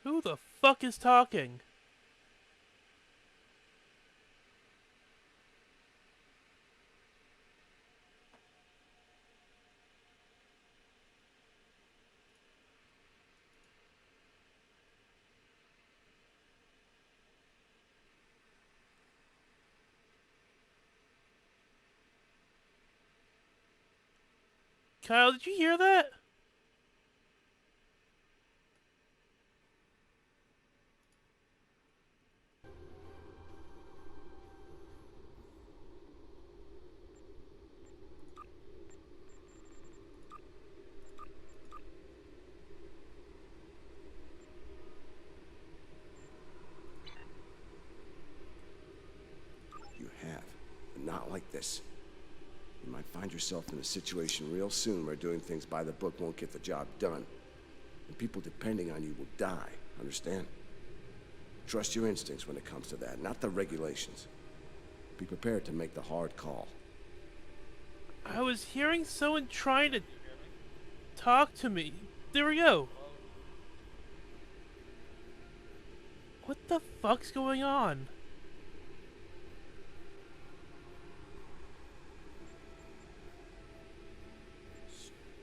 Who the fuck is talking? Kyle, did you hear that? You have, but not like this. You might find yourself in a situation real soon where doing things by the book won't get the job done. And people depending on you will die, understand? Trust your instincts when it comes to that, not the regulations. Be prepared to make the hard call. I was hearing someone trying to talk to me. There we go. What the fuck's going on?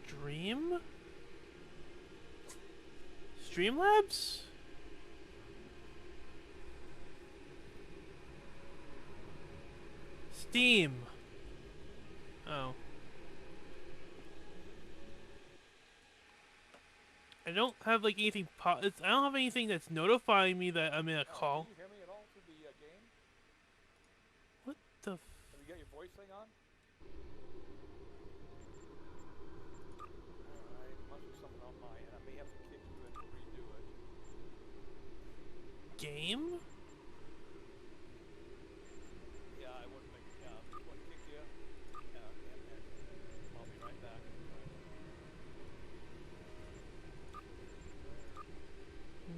Stream? Streamlabs? Steam. Oh. I don't have like anything. I don't have anything that's notifying me that I'm in a call. Can you hear me at all through the game? What the? Have you got your voice thing on? Alright, must be something on my end. I may have to kick you in to redo it. Game? Yeah, I wouldn't think. Yeah, what kick you? Yeah, yeah. I'll be right back.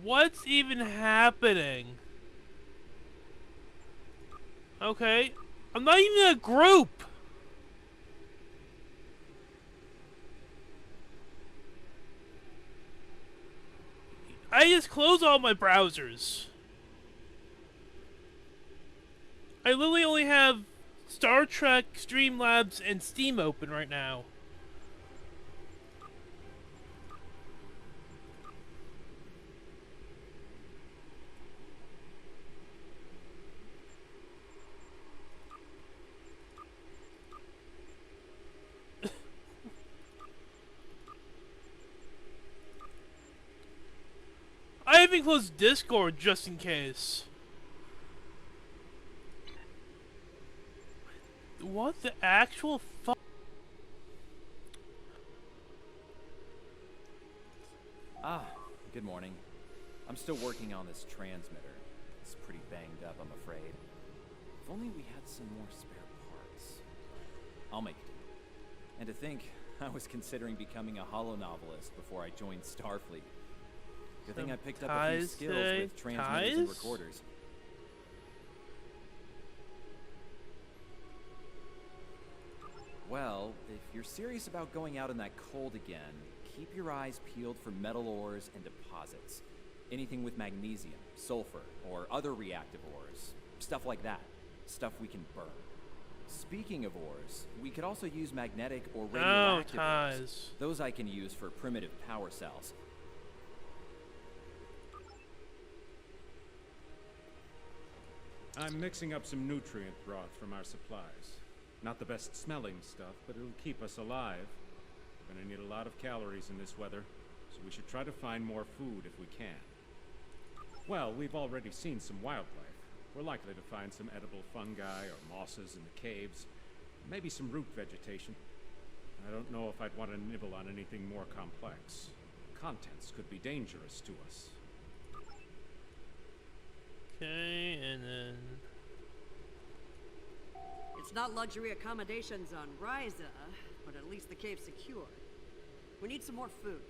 What's even happening? Okay. I'm not even in a group! I just close all my browsers. I literally only have Star Trek, Streamlabs, and Steam open right now. I even closed Discord just in case. What the actual fuck? Ah, good morning. I'm still working on this transmitter. It's pretty banged up, I'm afraid. If only we had some more spare parts. I'll make it. And to think, I was considering becoming a holonovelist before I joined Starfleet. Good thing I picked up a few skills with transmitters and recorders. Well, if you're serious about going out in that cold again, keep your eyes peeled for metal ores and deposits. Anything with magnesium, sulfur, or other reactive ores. Stuff like that. Stuff we can burn. Speaking of ores, we could also use magnetic or radioactive ores. Those I can use for primitive power cells. I'm mixing up some nutrient broth from our supplies. Not the best smelling stuff, but it'll keep us alive. We're gonna need a lot of calories in this weather, so we should try to find more food if we can. Well, we've already seen some wildlife. We're likely to find some edible fungi or mosses in the caves, maybe some root vegetation. I don't know if I'd want to nibble on anything more complex. Contents could be dangerous to us. Okay, and then... It's not luxury accommodations on Ryza, but at least the cave's secure. We need some more food.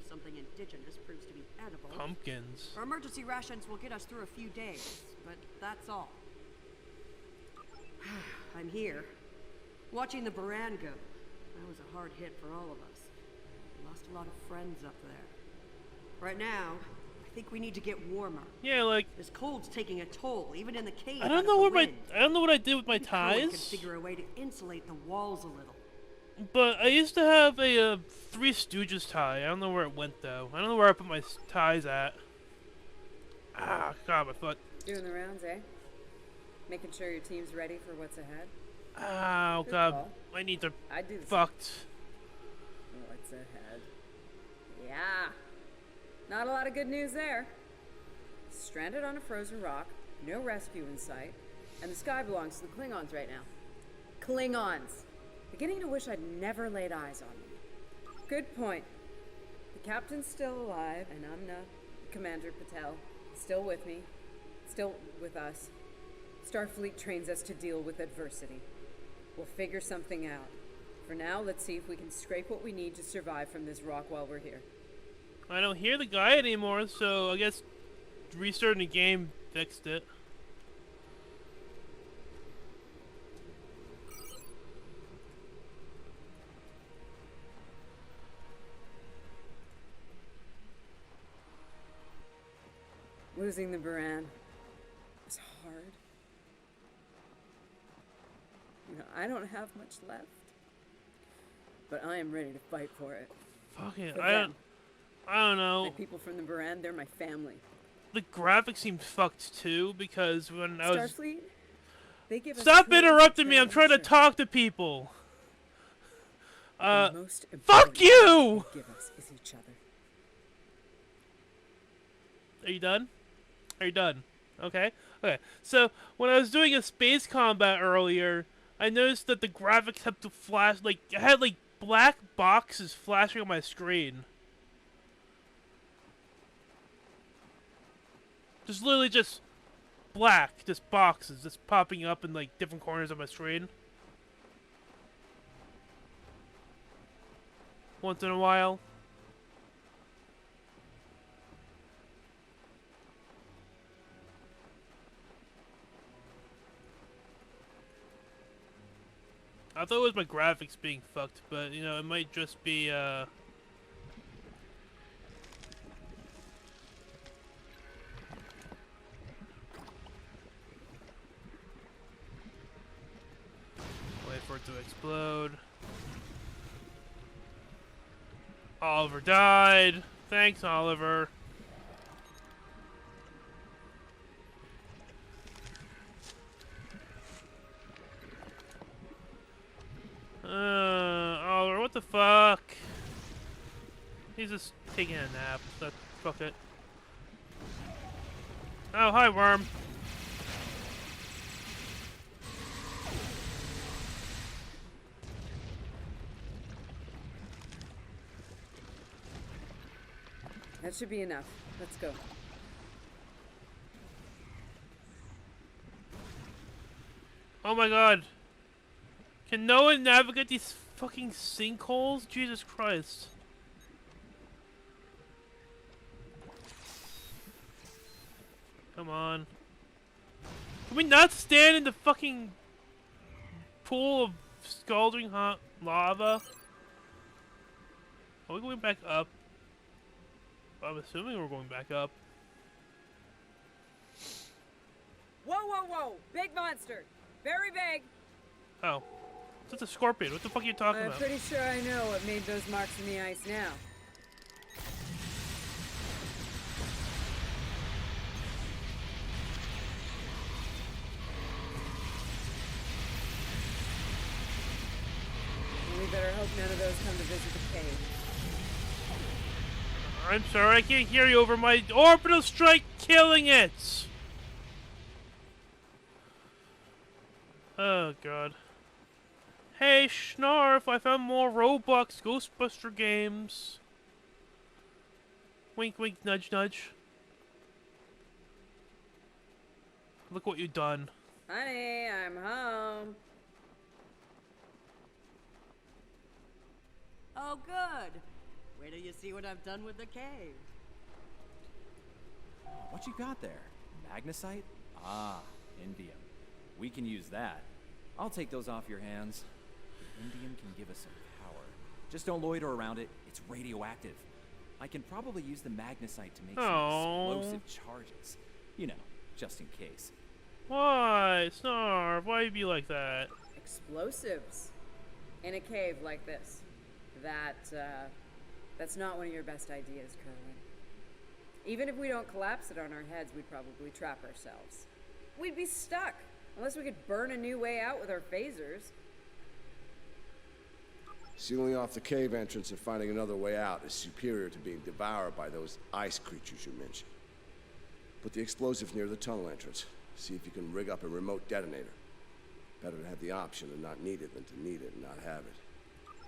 If something indigenous proves to be edible. Pumpkins. Our emergency rations will get us through a few days, but that's all. I'm here, watching the Baran go. That was a hard hit for all of us. We lost a lot of friends up there. Right now, I think we need to get warmer. Yeah, like this cold's taking a toll, even in the cave. I don't know what I did with my ties. Could figure a way to insulate the walls a little. But I used to have a Three Stooges tie. I don't know where it went though. I don't know where I put my ties at. Ah, God, my foot. Doing the rounds, eh? Making sure your team's ready for what's ahead. Oh, Good God, call. my knees are I'd do the fucked. What's ahead? Yeah. Not a lot of good news there. Stranded on a frozen rock, no rescue in sight, and the sky belongs to the Klingons right now. Klingons! Beginning to wish I'd never laid eyes on them. Good point. The captain's still alive, and Amna, Commander Patel, still with me, still with us. Starfleet trains us to deal with adversity. We'll figure something out. For now, let's see if we can scrape what we need to survive from this rock while we're here. I don't hear the guy anymore, so I guess restarting the game fixed it. Losing the Baran was hard. You know, I don't have much left, but I am ready to fight for it. Fuck it, For I them. don't know. My people from the Baran, they're my family. The graphics seemed fucked too because when I was Starfleet, they give us stop tools interrupting to me! I'm trying to talk to people. The most Fuck important you! thing they give us is each other. Are you done? Are you done? Okay. Okay. So when I was doing a space combat earlier, I noticed that the graphics have to flash like I had like black boxes flashing on my screen. Just literally just black, just boxes just popping up in like different corners of my screen. Once in a while. I thought it was my graphics being fucked, but you know, it might just be about to explode. Oliver died. Thanks, Oliver. Oliver, what the fuck? He's just taking a nap. Fuck it. Oh, hi, worm. That should be enough. Let's go. Oh my god. Can no one navigate these fucking sinkholes? Jesus Christ. Come on. Can we not stand in the fucking pool of scalding hot lava? Are we going back up? I'm assuming we're going back up. Whoa, whoa, whoa! Big monster! Very big! Oh. It's a scorpion. What the fuck are you talking about? I'm pretty sure I know what made those marks in the ice now. We better hope none of those come to visit the cave. I'm sorry, I can't hear you over my orbital strike killing it! Oh god. Hey Schnarf, I found more Roblox Ghostbuster games. Wink wink nudge nudge. Look what you've done. Honey, I'm home. Oh, good. Wait till you see what I've done with the cave. What you got there? Magnesite? Ah, indium. We can use that. I'll take those off your hands. Indium can give us some power. Just don't loiter around it. It's radioactive. I can probably use the magnesite to make some explosive charges. You know, just in case. Why? Snarf, why you be like that? Explosives? In a cave like this. That's not one of your best ideas, Kerwin. Even if we don't collapse it on our heads, we'd probably trap ourselves. We'd be stuck, unless we could burn a new way out with our phasers. Sealing off the cave entrance and finding another way out is superior to being devoured by those ice creatures you mentioned. Put the explosive near the tunnel entrance. See if you can rig up a remote detonator. Better to have the option and not need it than to need it and not have it.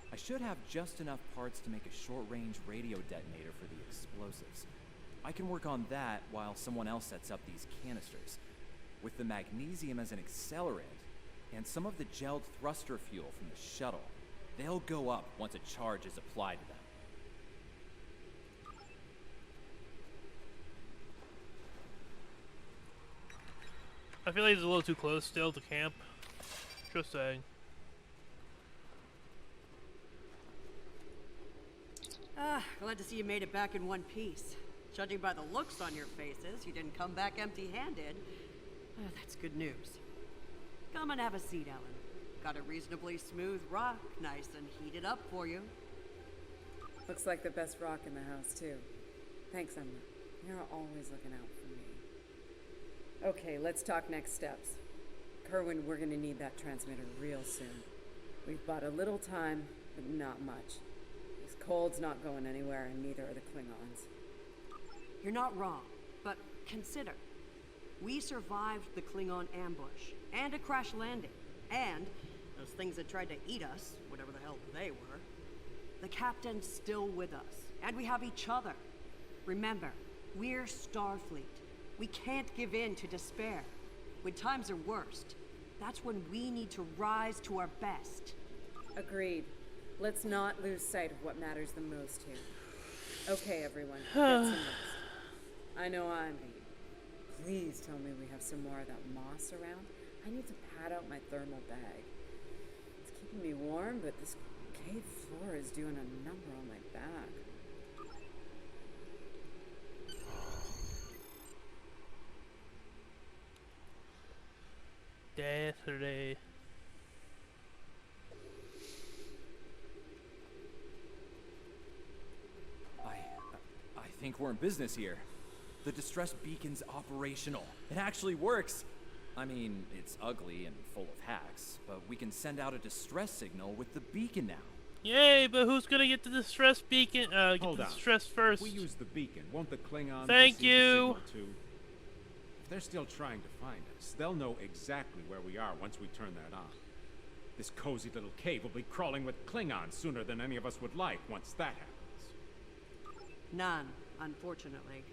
I should have just enough parts to make a short-range radio detonator for the explosives. I can work on that while someone else sets up these canisters. With the magnesium as an accelerant, and some of the gelled thruster fuel from the shuttle, they'll go up once a charge is applied to them. I feel like he's a little too close still to camp. Just saying. Glad to see you made it back in one piece. Judging by the looks on your faces, you didn't come back empty-handed. That's good news. Come and have a seat, Ellen. Got a reasonably smooth rock, nice and heated up for you. Looks like the best rock in the house, too. Thanks, Emma. You're always looking out for me. Okay, let's talk next steps. Kerwin, we're gonna need that transmitter real soon. We've bought a little time, but not much. This cold's not going anywhere, and neither are the Klingons. You're not wrong, but consider. We survived the Klingon ambush, and a crash landing, and those things that tried to eat us, whatever the hell they were. The captain's still with us, and we have each other. Remember, we're Starfleet. We can't give in to despair. When times are worst, that's when we need to rise to our best. Agreed. Let's not lose sight of what matters the most here. Okay, everyone, get some rest. I know I'm beat. Please tell me we have some more of that moss around. I need to pad out my thermal bag. It's keeping me warm, but this cave floor is doing a number on my back. Yesterday. think we're in business here. The distress beacon's operational. It actually works. I mean, it's ugly and full of hacks, but we can send out a distress signal with the beacon now. Yay, but who's gonna get the distress beacon? Get Hold the on. distress first. If we use the beacon, won't the Klingons Thank receive you. the signal too? If they're still trying to find us, they'll know exactly where we are once we turn that on. This cozy little cave will be crawling with Klingons sooner than any of us would like once that happens. None, unfortunately.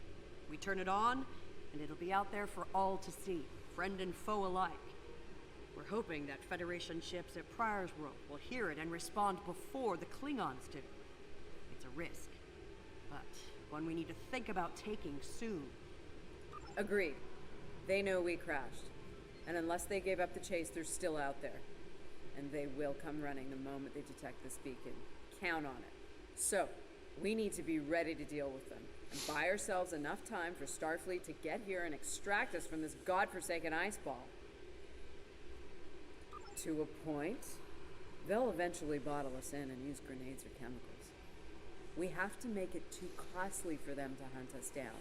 We turn it on, and it'll be out there for all to see, friend and foe alike. We're hoping that Federation ships at Pryor's World will hear it and respond before the Klingons do. It's a risk, but one we need to think about taking soon. Agreed. They know we crashed. And unless they gave up the chase, they're still out there. And they will come running the moment they detect this beacon. Count on it. So, we need to be ready to deal with them. And buy ourselves enough time for Starfleet to get here and extract us from this godforsaken ice ball. To a point, they'll eventually bottle us in and use grenades or chemicals. We have to make it too costly for them to hunt us down.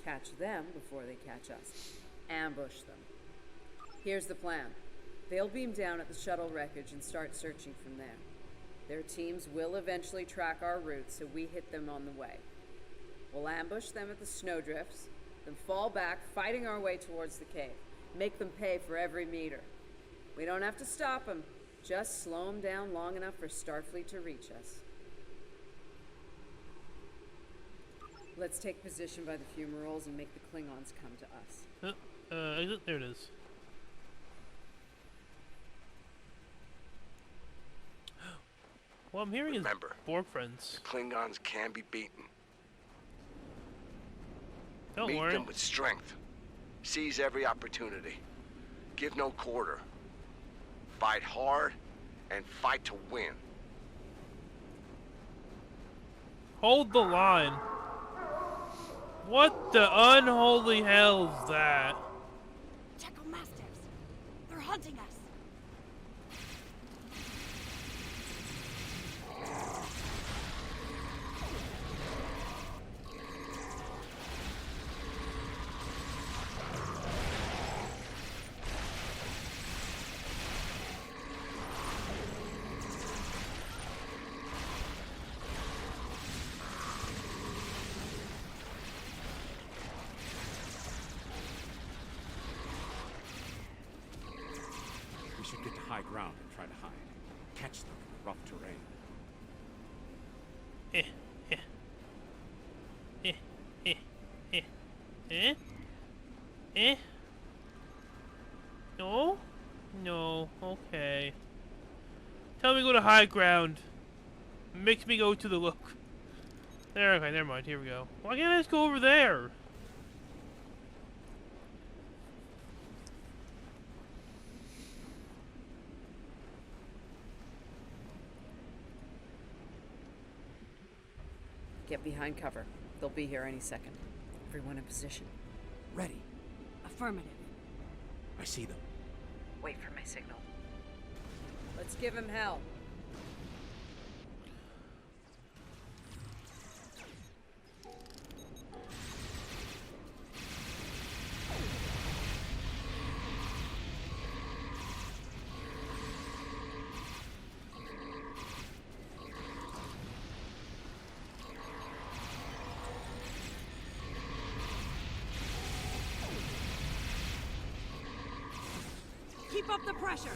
Catch them before they catch us. Ambush them. Here's the plan. They'll beam down at the shuttle wreckage and start searching from there. Their teams will eventually track our route, so we hit them on the way. We'll ambush them at the snowdrifts, then fall back, fighting our way towards the cave. Make them pay for every meter. We don't have to stop them, just slow them down long enough for Starfleet to reach us. Let's take position by the fumaroles and make the Klingons come to us. There it is. What I'm hearing Remember, is Borg friends. the Klingons can be beaten. Don't Meet worry. them with strength. Seize every opportunity. Give no quarter. Fight hard and fight to win. Hold the line. What the unholy hell's that? Checo Masters! They're hunting us! We should get to high ground and try to hide. Catch them in the rough terrain. No? No, okay. Tell me to go to high ground. Makes me go to the look. There, okay, never mind, here we go. Why can't I just go over there? Get behind cover. They'll be here any second. Everyone in position. Ready. Affirmative. I see them. Wait for my signal. Let's give him hell. Keep up the pressure!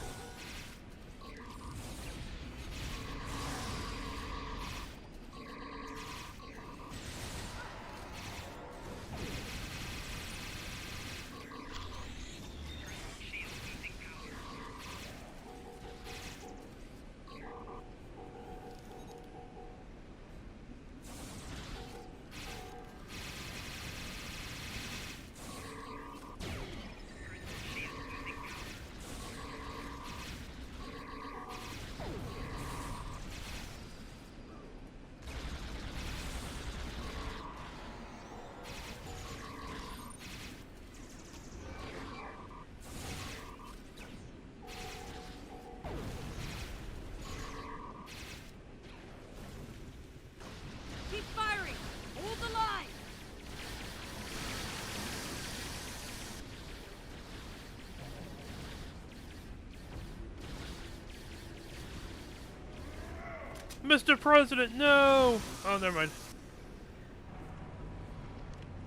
Mr. President, no! Oh, never mind.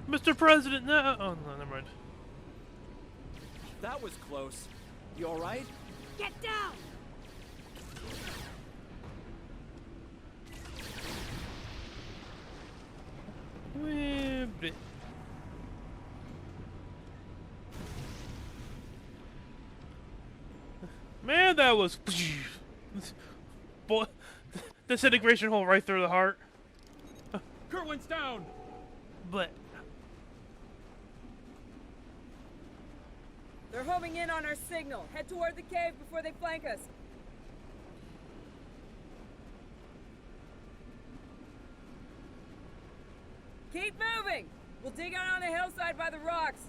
Mr. President, no! Oh, no, never mind. That was close. You alright? Get down! Man, that was... Boy, disintegration hole right through the heart. Kerwin's down! But... They're homing in on our signal. Head toward the cave before they flank us. Keep moving! We'll dig out on the hillside by the rocks.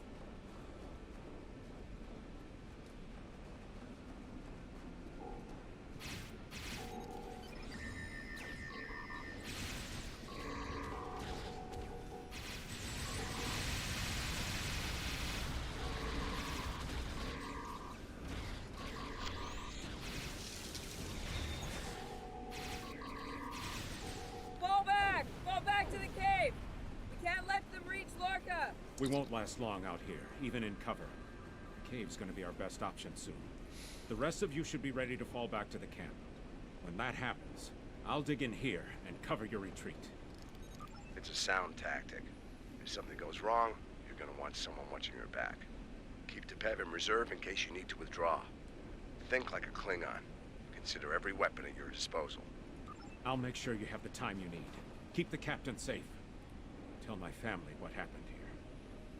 Fall back! Fall back to the cave! We can't let them reach Lorca! We won't last long out here, even in cover. The cave's gonna be our best option soon. The rest of you should be ready to fall back to the camp. When that happens, I'll dig in here and cover your retreat. It's a sound tactic. If something goes wrong, you're gonna want someone watching your back. Keep the Pev in reserve in case you need to withdraw. Think like a Klingon. Consider every weapon at your disposal. I'll make sure you have the time you need. Keep the captain safe. Tell my family what happened here.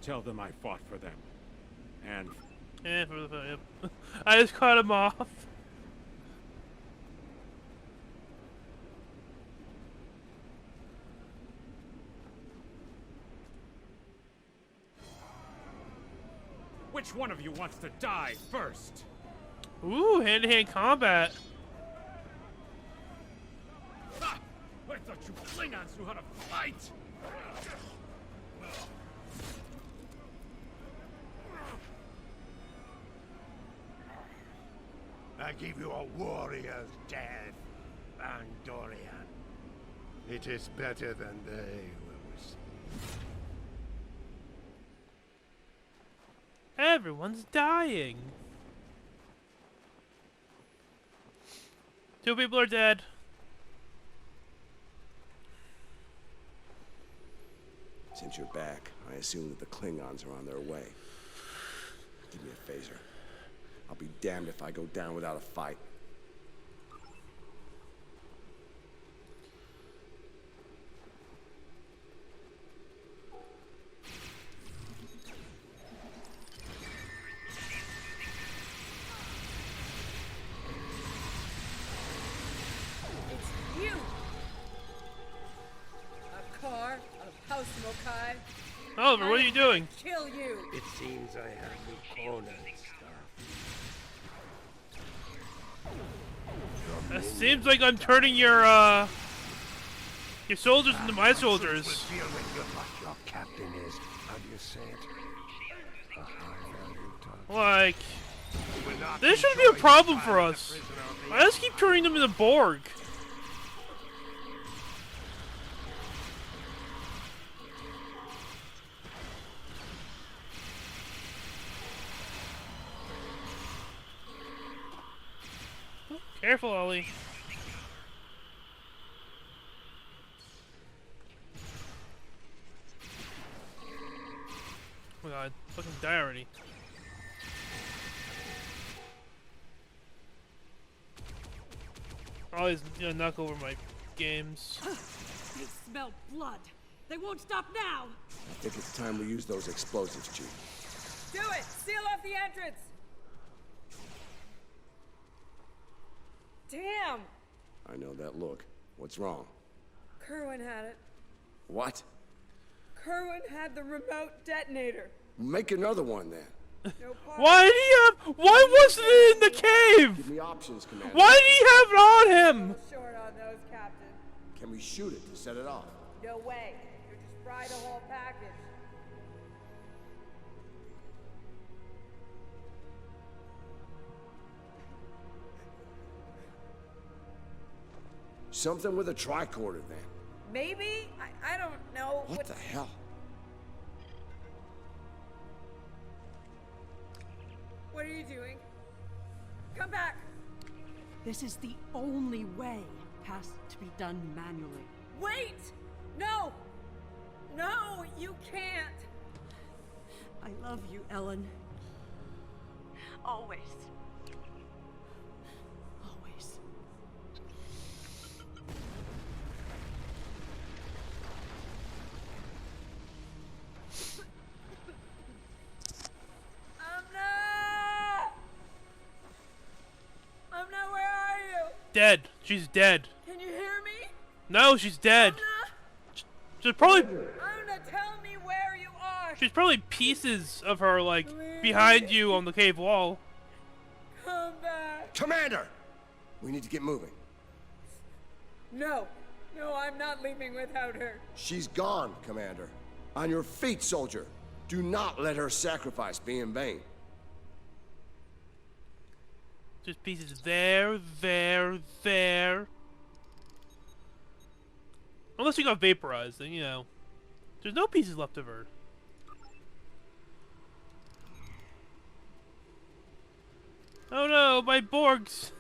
Tell them I fought for them. And... Yeah, yep. I just cut him off. which one of you wants to die first? Ooh, hand-to-hand combat. Ah, I thought you Klingons knew how to fight! I give you a warrior's death, Andorian. It is better than they will receive. Everyone's dying. 2 people are dead. Since you're back, I assume that the Klingons are on their way. Give me a phaser. I'll be damned if I go down without a fight. It's you! A car of House Mokai. Oliver, what are you doing? Kill you! It seems I have you cornered, It seems like I'm turning your soldiers into my soldiers. Your captain is, how do you say it? A high-value target. Like, this shouldn't be a problem for us. I just keep turning them into Borg. Careful, Ollie. Oh my god, fucking die already. Ollie's gonna knock over my games. They smell blood. They won't stop now. I think it's time we use those explosives, Chief. Do it! Seal off the entrance! Damn! I know that look. What's wrong? Kerwin had it. What? Kerwin had the remote detonator. Make another one then. No Why did he have? Why wasn't it in the cave? Give me options, Commander. Why did he have it on him? Short on those, Captain. Can we shoot it to set it off? No way. You just fry the whole package. Something with a tricorder, then. Maybe? I don't know. What the hell? What are you doing? Come back! This is the only way. Has to be done manually. Wait! No! No, you can't! I love you, Ellen. Always. Always. Amna, where are you? Dead. She's dead. Can you hear me? No, she's dead. She's probably. Amna, tell me where you are. She's probably pieces of her, like, behind you on the cave wall. Come back. Commander! We need to get moving. No. No, I'm not leaving without her. She's gone, Commander. On your feet, soldier. Do not let her sacrifice be in vain. Just pieces there, there. Unless she got vaporized, then, you know. There's no pieces left of her. Oh no, my Borgs!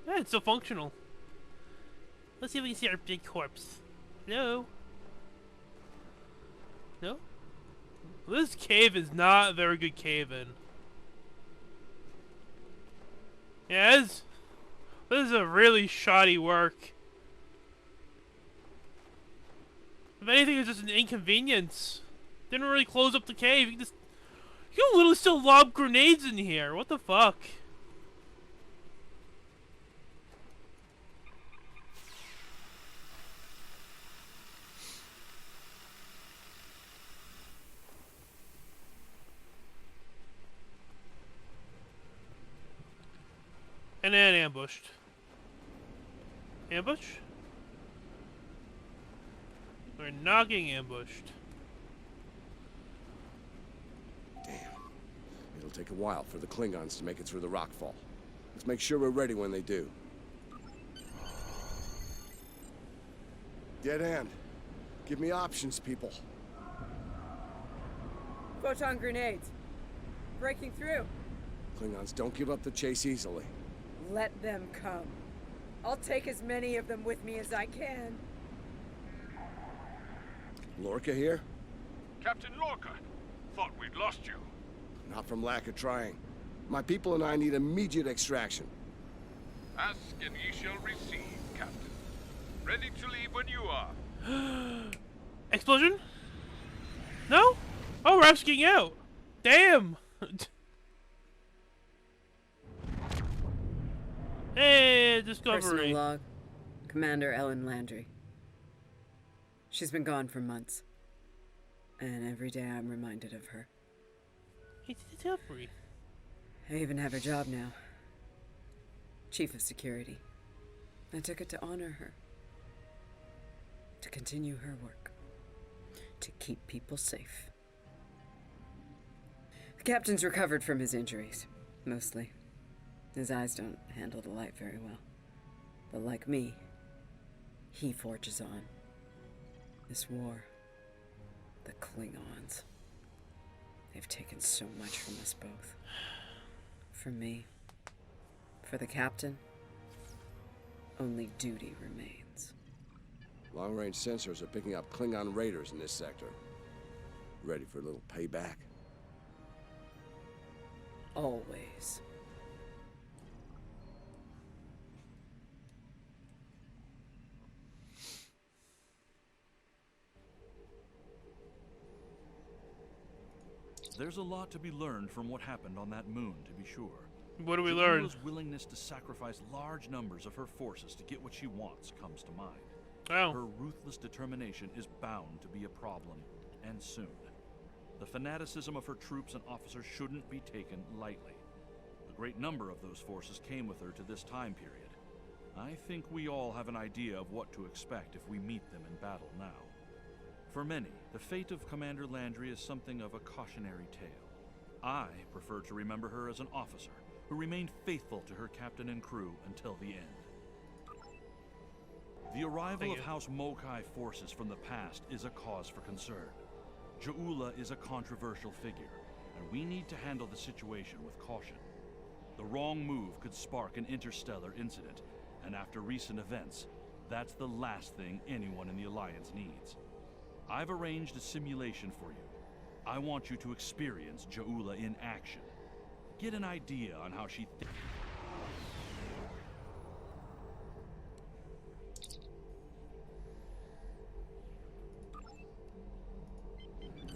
Yeah, it's still functional. Let's see if we can see our big corpse. No? No? This cave is not a very good cave-in. Yeah, this is a really shoddy work. If anything, it's just an inconvenience. Didn't really close up the cave. You can literally still lob grenades in here. What the fuck? And then ambushed. Ambush? We're not getting ambushed. Damn. It'll take a while for the Klingons to make it through the rockfall. Let's make sure we're ready when they do. Dead end. Give me options, people. Photon grenades. Breaking through. Klingons don't give up the chase easily. Let them come. I'll take as many of them with me as I can. Lorca here? Captain Lorca, thought we'd lost you. Not from lack of trying. My people and I need immediate extraction. Ask and ye shall receive, Captain. Ready to leave when you are. Explosion? No? Oh, we're actually getting out. Damn. Hey, discovery. Personal log. Commander Ellen Landry. She's been gone for months. And every day I'm reminded of her. It's discovery. I even have her job now. Chief of Security. I took it to honor her. To continue her work. To keep people safe. The captain's recovered from his injuries. Mostly. His eyes don't handle the light very well. But like me, he forges on. This war, the Klingons, they've taken so much from us both. For me, for the captain, only duty remains. Long-range sensors are picking up Klingon raiders in this sector. Ready for a little payback? Always. There's a lot to be learned from what happened on that moon, to be sure. What do we learn? Juula's willingness to sacrifice large numbers of her forces to get what she wants comes to mind. Oh. Her ruthless determination is bound to be a problem, and soon. The fanaticism of her troops and officers shouldn't be taken lightly. A great number of those forces came with her to this time period. I think we all have an idea of what to expect if we meet them in battle now. For many, the fate of Commander Landry is something of a cautionary tale. I prefer to remember her as an officer who remained faithful to her captain and crew until the end. The arrival Thank of you. House Mokai forces from the past is a cause for concern. Ja'ula is a controversial figure, and we need to handle the situation with caution. The wrong move could spark an interstellar incident, and after recent events, that's the last thing anyone in the Alliance needs. I've arranged a simulation for you. I want you to experience Ja'ula in action. Get an idea on how she thinks.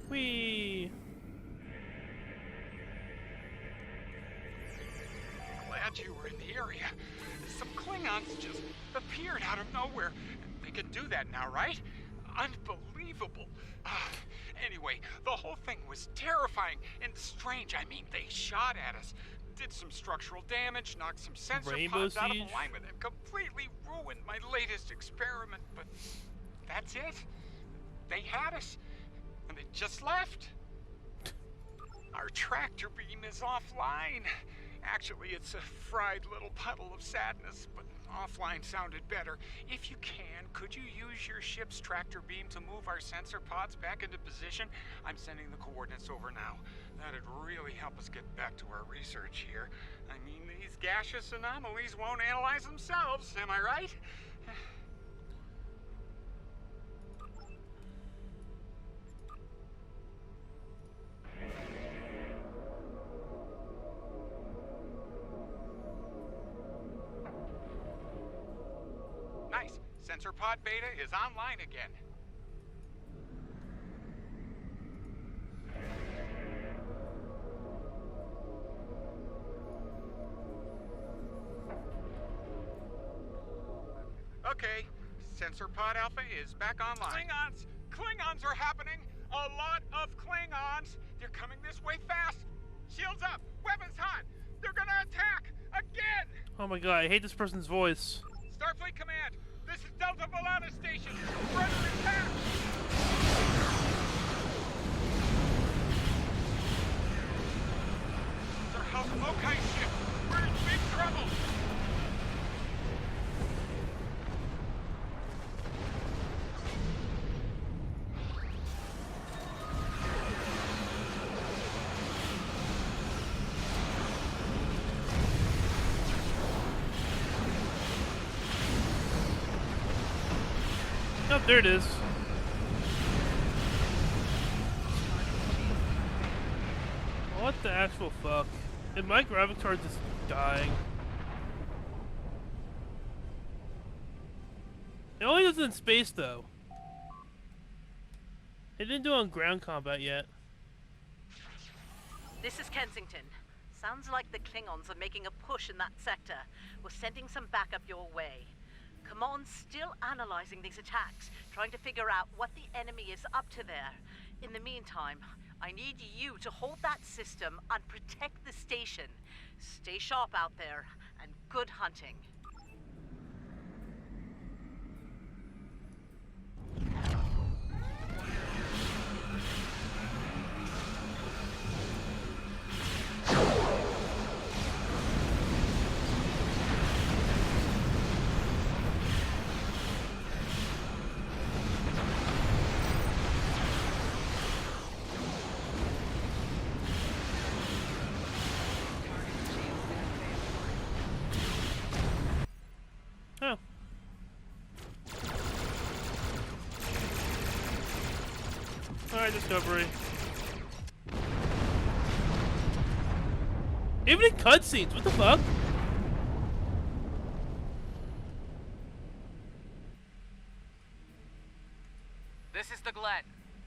Whee! Glad you were in the area. Some Klingons just appeared out of nowhere. They can do that now, right? Unbelievable. Anyway, the whole thing was terrifying and strange. I mean, they shot at us, did some structural damage, knocked some sensor pods out of alignment, and completely ruined my latest experiment. But that's it. They had us, and they just left. Our tractor beam is offline. Actually, it's a fried little puddle of sadness, but offline sounded better. If you can, could you use your ship's tractor beam to move our sensor pods back into position? I'm sending the coordinates over now. That'd really help us get back to our research here. I mean, these gaseous anomalies won't analyze themselves, am I right? Nice. Sensor pod beta is online again. Okay, Sensor pod alpha is back online. Klingons are happening! A lot of Klingons! They're coming this way fast! Shields up! Weapons hot! They're gonna attack! Again! Oh my god, I hate this person's voice. Starfleet Command, this is Delta Volana Station. We're under attack! It's our House Mokai ship. We're in big trouble. Oh, there it is. What the actual fuck? And my graphics card just dying. It only does it in space though. It didn't do it on ground combat yet. This is Kensington. Sounds like the Klingons are making a push in that sector. We're sending some backup your way. Command's still analyzing these attacks, trying to figure out what the enemy is up to there. In the meantime, I need you to hold that system and protect the station. Stay sharp out there, and good hunting. Oh. Alright, Discovery. Even in cutscenes, what the fuck? This is the Glen.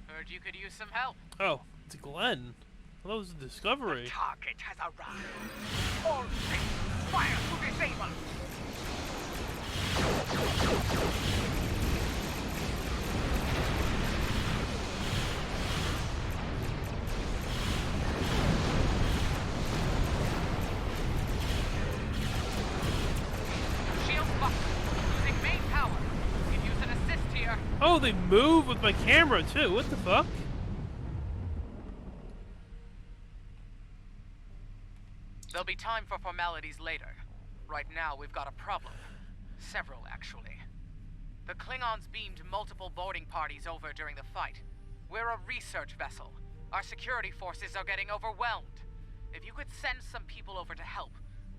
Heard you could use some help. Oh, it's Glenn. Well, that was a Discovery. The target has arrived. All things fire to disable. Shield locked. Using main power. You can use an assist here. Oh, they move with my camera too. What the fuck? There'll be time for formalities later. Right now, we've got a problem. Several, actually. The Klingons beamed multiple boarding parties over during the fight. We're a research vessel. Our security forces are getting overwhelmed. If you could send some people over to help,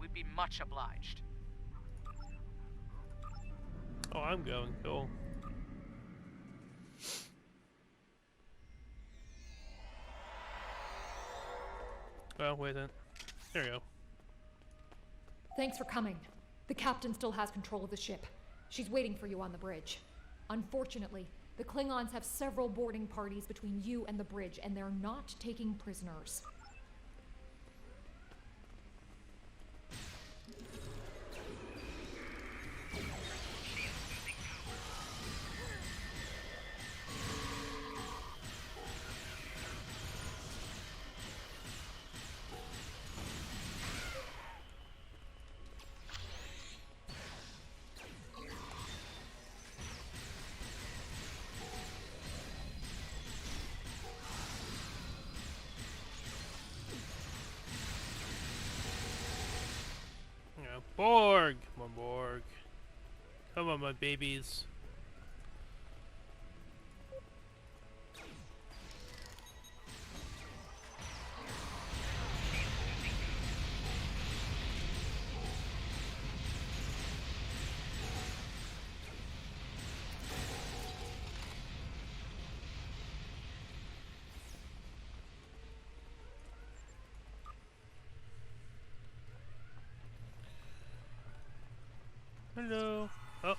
we'd be much obliged. Oh, I'm going. Cool. Oh, wait a minute. There you go. Thanks for coming. The captain still has control of the ship. She's waiting for you on the bridge. Unfortunately, the Klingons have several boarding parties between you and the bridge, and they're not taking prisoners. Borg! Come on, Borg. Come on, my babies. Hello. Oh.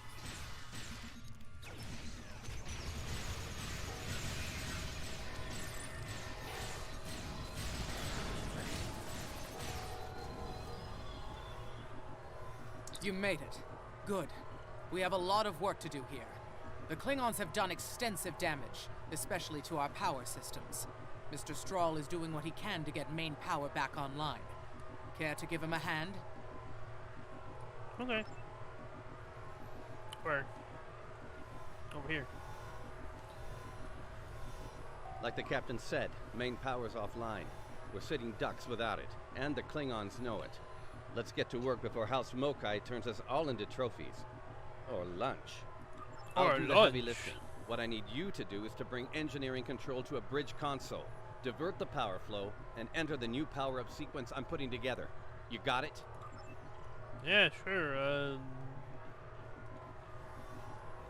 You made it. Good. We have a lot of work to do here. The Klingons have done extensive damage, especially to our power systems. Mr. Strahl is doing what he can to get main power back online. Care to give him a hand? Okay. Where? Over here. Like the captain said, main power's offline. We're sitting ducks without it, and the Klingons know it. Let's get to work before House Mokai turns us all into trophies. Or lunch. I'll do the heavy lifting. What I need you to do is to bring engineering control to a bridge console, divert the power flow, and enter the new power-up sequence I'm putting together. You got it? Yeah, sure.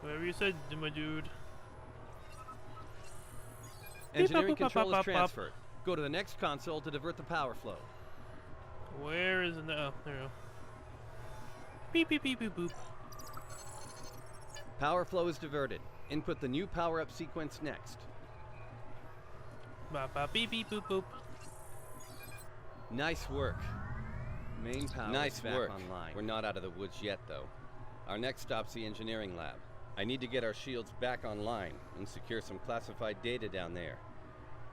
Whatever you said, my dude. Engineering control is transferred. Go to the next console to divert the power flow. Where is it now? Oh, there we go. Beep, beep, beep, beep, boop. Power flow is diverted. Input the new power-up sequence next. Bop, bop, beep, beep, boop, boop. Nice work. Main power is back online. We're not out of the woods yet, though. Our next stop's the engineering lab. I need to get our shields back online and secure some classified data down there.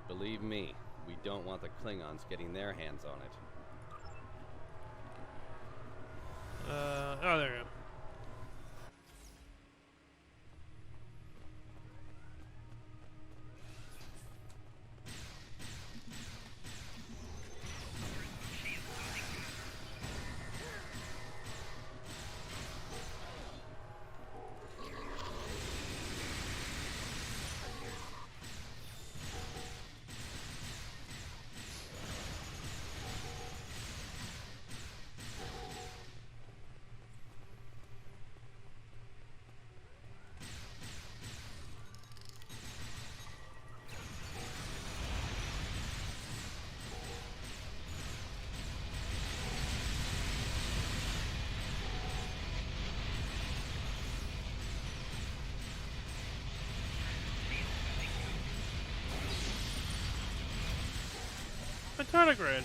Believe me, we don't want the Klingons getting their hands on it. Oh, there we go. A tardigrade.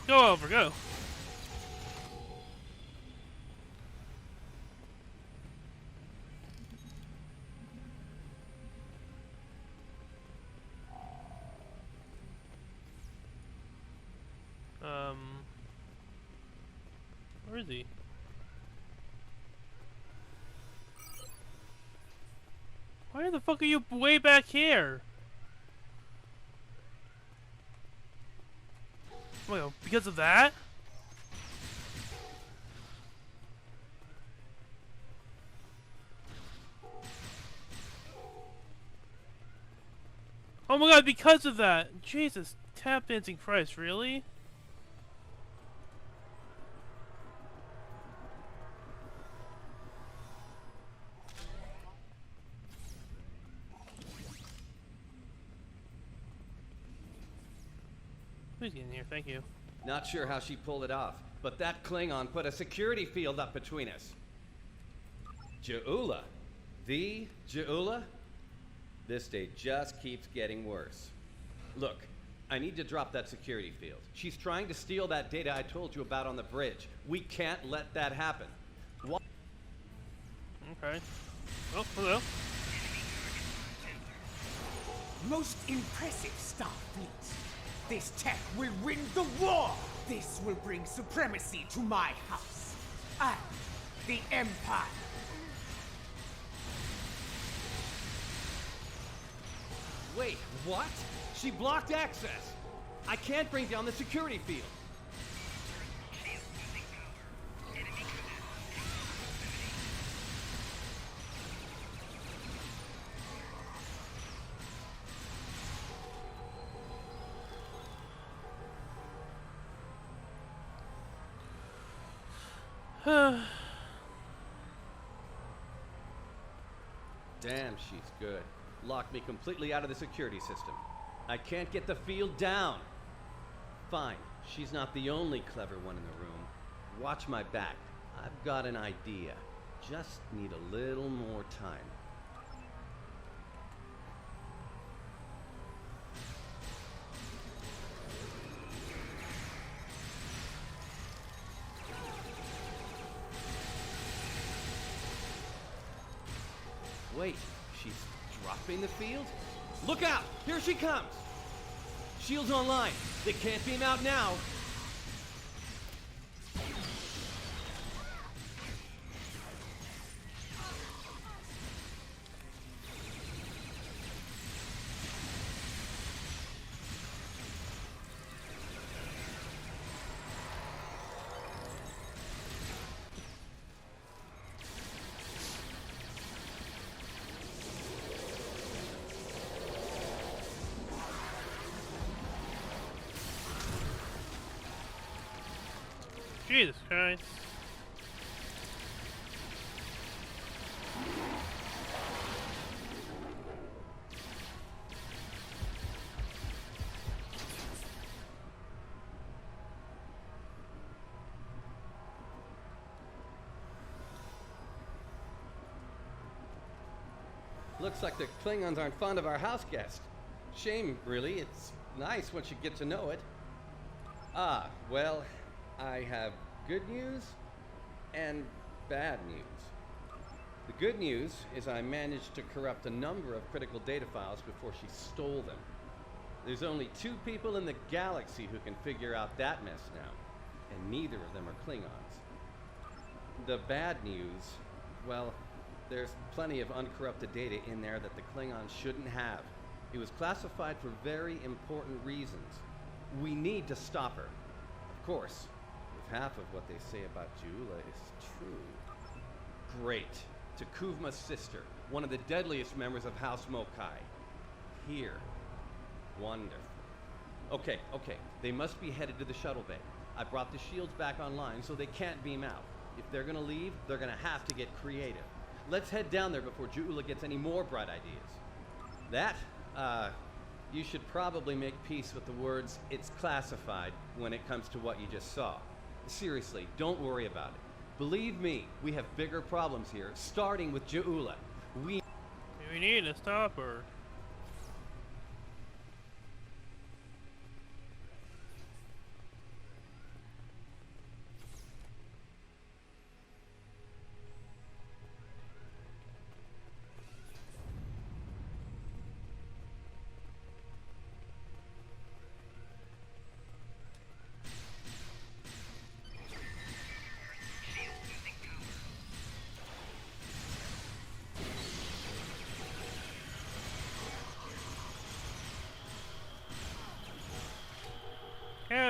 Go over, go. Where is he? Why the fuck are you way back here? Well, because of that? Oh my god, because of that! Jesus, tap dancing Christ, really? Please get in here, thank you. Not sure how she pulled it off, but that Klingon put a security field up between us. Ja'ula? The Ja'ula? This day just keeps getting worse. Look, I need to drop that security field. She's trying to steal that data I told you about on the bridge. We can't let that happen. Okay. Oh, hello. Most impressive, Starfleet. This tech will win the war! This will bring supremacy to my house. And the Empire. Wait, what? She blocked access. I can't bring down the security field. Damn, she's good. Locked me completely out of the security system. I can't get the field down. Fine, she's not the only clever one in the room. Watch my back. I've got an idea. Just need a little more time. Wait, she's dropping the field? Look out! Here she comes! Shields online. They can't beam out now. Jesus Christ. Looks like the Klingons aren't fond of our house guest. Shame, really. It's nice once you get to know it. Ah, well, I have good news and bad news. The good news is I managed to corrupt a number of critical data files before she stole them. There's only 2 people in the galaxy who can figure out that mess now, and neither of them are Klingons. The bad news, well, there's plenty of uncorrupted data in there that the Klingons shouldn't have. It was classified for very important reasons. We need to stop her. Of course, if half of what they say about Ja'ula is true. Great. Takuvma's sister, one of the deadliest members of House Mokai. Here. Wonderful. Okay. They must be headed to the shuttle bay. I brought the shields back online so they can't beam out. If they're gonna leave, they're gonna have to get creative. Let's head down there before Ja'ula gets any more bright ideas. You should probably make peace with the words, "it's classified," when it comes to what you just saw. Seriously, don't worry about it. Believe me, we have bigger problems here, starting with Ja'ula. We need to stop her.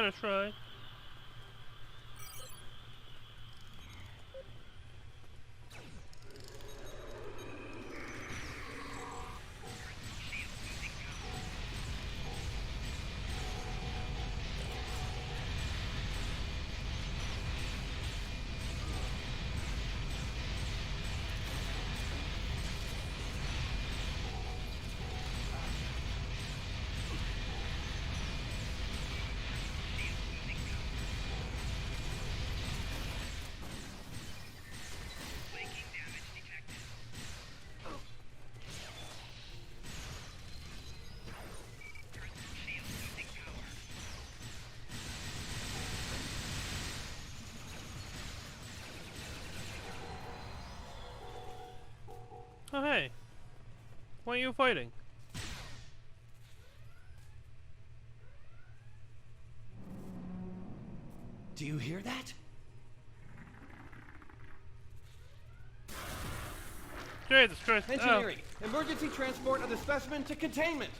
gonna try. Oh hey, why are you fighting? Do you hear that? Jesus Christ! Engineering! Emergency transport of the specimen to containment!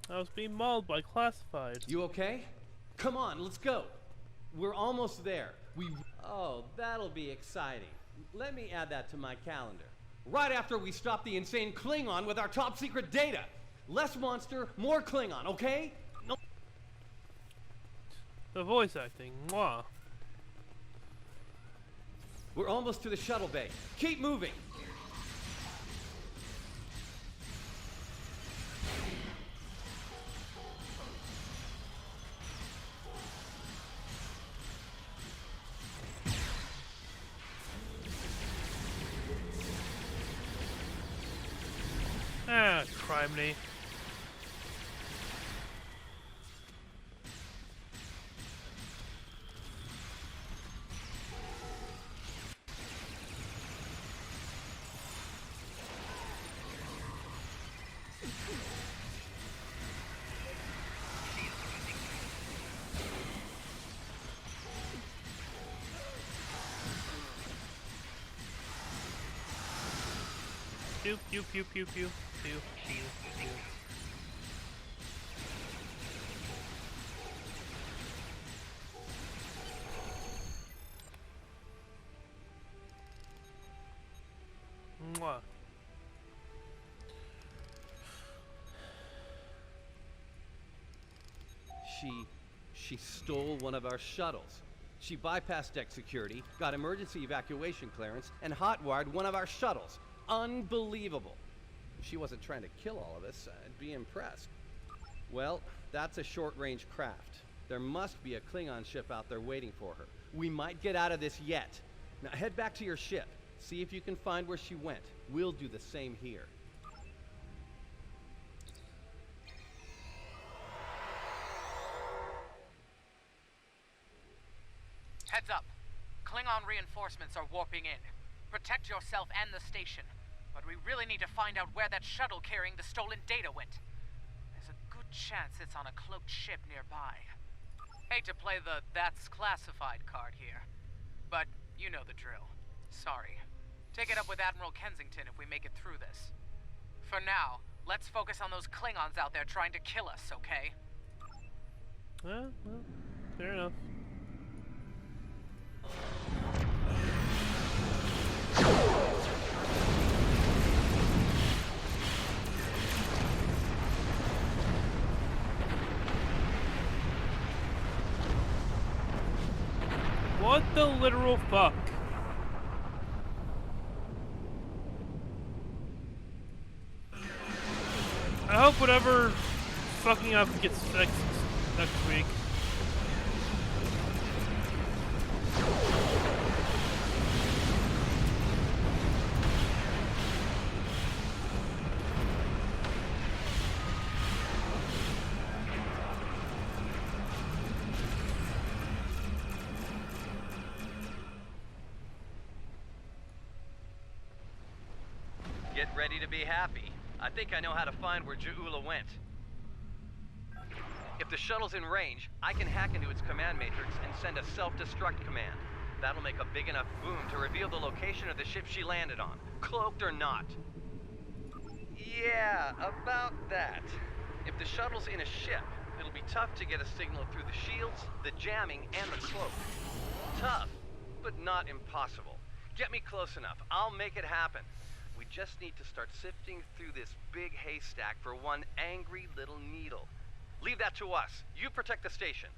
I was being mauled by classified. You okay? Come on, let's go. We're almost there. Oh, that'll be exciting. Let me add that to my calendar. Right after we stop the insane Klingon with our top secret data. Less monster, more Klingon, okay? No. The voice acting, mwah. We're almost to the shuttle bay. Keep moving. Ah, criminy. Pew pew pew pew pew pew pew pew. Mwah. She stole one of our shuttles. She bypassed deck security, got emergency evacuation clearance, and hotwired one of our shuttles. Unbelievable. If she wasn't trying to kill all of us, I'd be impressed. Well, that's a short-range craft. There must be a Klingon ship out there waiting for her. We might get out of this yet. Now head back to your ship. See if you can find where she went. We'll do the same here. Heads up. Klingon reinforcements are warping in. Protect yourself and the station. But we really need to find out where that shuttle carrying the stolen data went. There's a good chance it's on a cloaked ship nearby. Hate to play the "that's classified" card here, but you know the drill. Sorry. Take it up with Admiral Kensington if we make it through this. For now, let's focus on those Klingons out there trying to kill us, okay? Well, fair enough. What the literal fuck? I hope whatever fucking up gets fixed next week. Get ready to be happy. I think I know how to find where Ja'ula went. If the shuttle's in range, I can hack into its command matrix and send a self-destruct command. That'll make a big enough boom to reveal the location of the ship she landed on, cloaked or not. Yeah, about that. If the shuttle's in a ship, it'll be tough to get a signal through the shields, the jamming, and the cloak. Tough, but not impossible. Get me close enough. I'll make it happen. We just need to start sifting through this big haystack for one angry little needle. Leave that to us. You protect the station.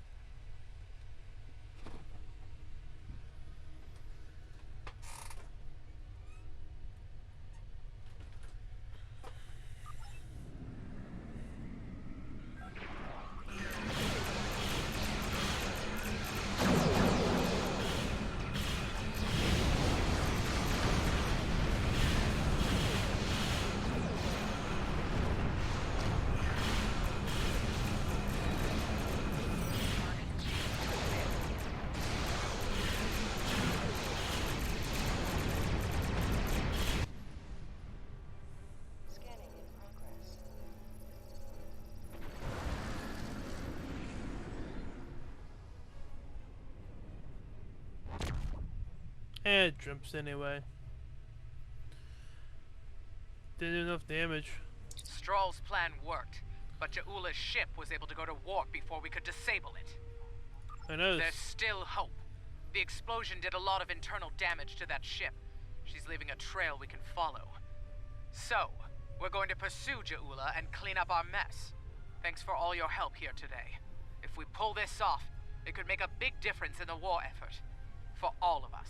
It jumps anyway. Didn't do enough damage. Stroll's plan worked, but Ja'ula's ship was able to go to warp before we could disable it. I know. There's still hope. The explosion did a lot of internal damage to that ship. She's leaving a trail we can follow. So, we're going to pursue Ja'ula and clean up our mess. Thanks for all your help here today. If we pull this off, it could make a big difference in the war effort. For all of us.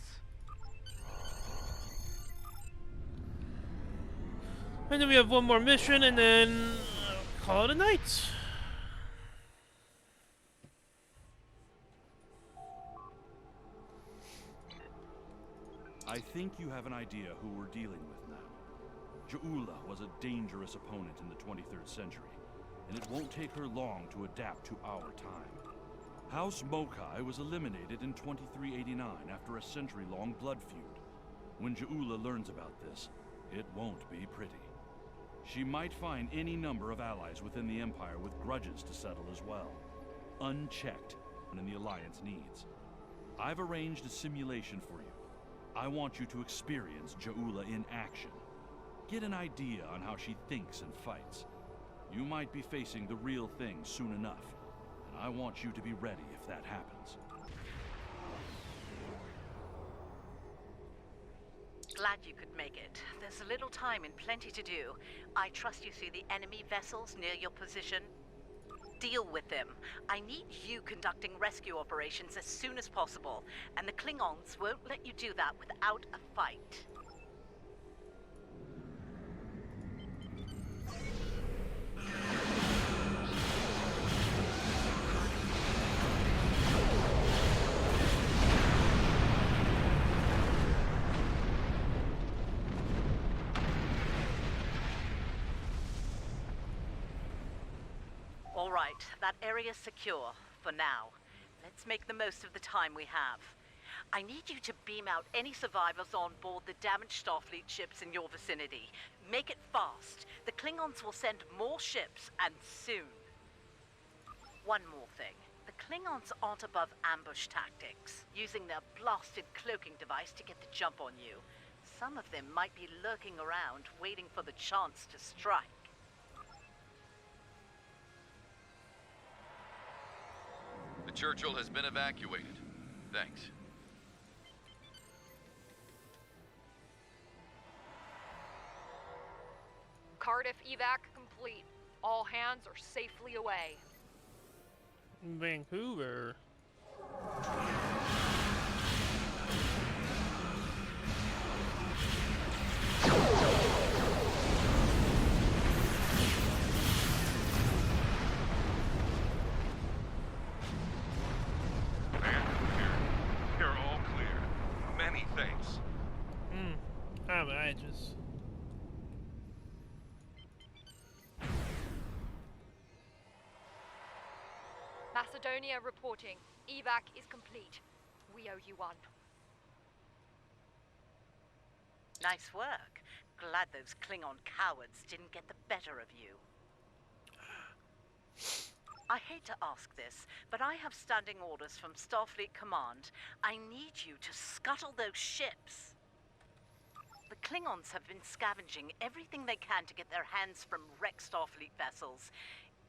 And then we have one more mission, and then call it a night. I think you have an idea who we're dealing with now. Ja'ula was a dangerous opponent in the 23rd century, and it won't take her long to adapt to our time. House Mokai was eliminated in 2389 after a century-long blood feud. When Ja'ula learns about this, it won't be pretty. She might find any number of allies within the Empire with grudges to settle as well, unchecked when the Alliance needs. I've arranged a simulation for you. I want you to experience Ja'ula in action. Get an idea on how she thinks and fights. You might be facing the real thing soon enough, and I want you to be ready if that happens. Glad you could make it. There's a little time and plenty to do. I trust you see the enemy vessels near your position. Deal with them. I need you conducting rescue operations as soon as possible, and the Klingons won't let you do that without a fight. All right, that area's secure, for now. Let's make the most of the time we have. I need you to beam out any survivors on board the damaged Starfleet ships in your vicinity. Make it fast. The Klingons will send more ships, and soon. One more thing. The Klingons aren't above ambush tactics, using their blasted cloaking device to get the jump on you. Some of them might be lurking around, waiting for the chance to strike. The Churchill has been evacuated. Thanks. Cardiff evac complete. All hands are safely away. Vancouver. You're all clear. Many thanks. I just... Macedonia reporting. Evac is complete. We owe you one. Nice work. Glad those Klingon cowards didn't get the better of you. I hate to ask this, but I have standing orders from Starfleet Command. I need you to scuttle those ships. The Klingons have been scavenging everything they can to get their hands from wrecked Starfleet vessels.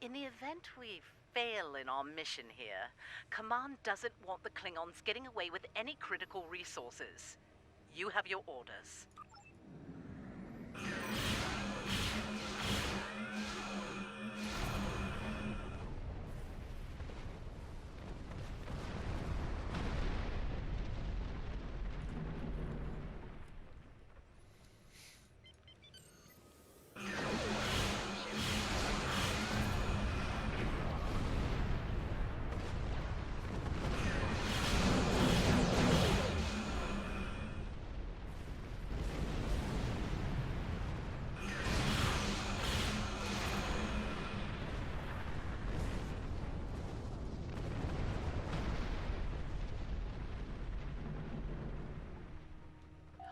In the event we fail in our mission here, Command doesn't want the Klingons getting away with any critical resources. You have your orders.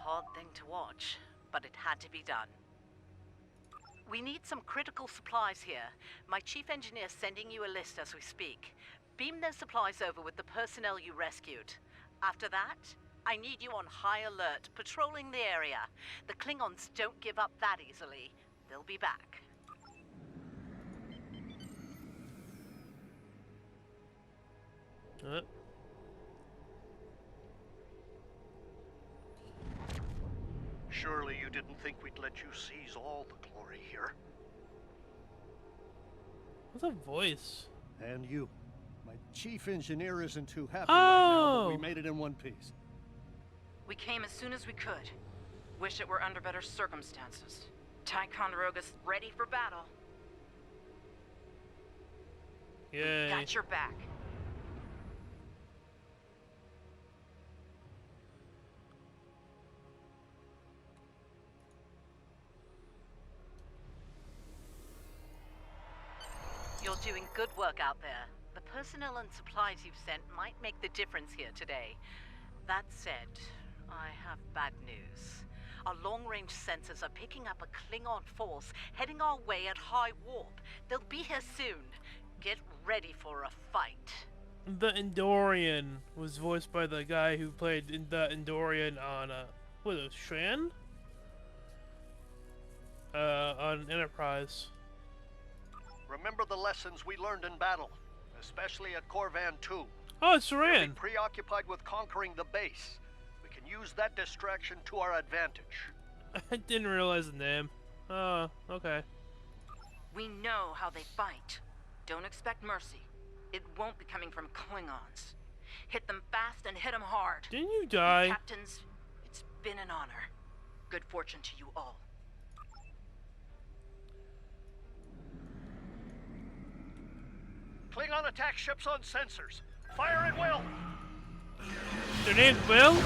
Hard thing to watch, but it had to be done. We need some critical supplies here. My chief engineer's sending you a list as we speak. Beam those supplies over with the personnel you rescued. After that, I need you on high alert, patrolling the area. The Klingons don't give up that easily. They'll be back. Surely you didn't think we'd let you seize all the glory here. What's a voice? And you. My chief engineer isn't too happy right now, but we made it in one piece. We came as soon as we could. Wish it were under better circumstances. Ticonderoga's ready for battle. Yay. We got your back. You're doing good work out there. The personnel and supplies you've sent might make the difference here today. That said, I have bad news. Our long-range sensors are picking up a Klingon force heading our way at high warp. They'll be here soon. Get ready for a fight. The Endorian was voiced by the guy who played the Endorian on, what was it, Shran? On Enterprise. Remember the lessons we learned in battle, especially at Corvan 2. Oh, it's We'll Saran. be preoccupied with conquering the base. We can use that distraction to our advantage. I didn't realize the name. Oh, okay. We know how they fight. Don't expect mercy. It won't be coming from Klingons. Hit them fast and hit them hard. Didn't you die? Captains, it's been an honor. Good fortune to you all. Klingon attack ships on sensors. Fire at will! Their name's Will?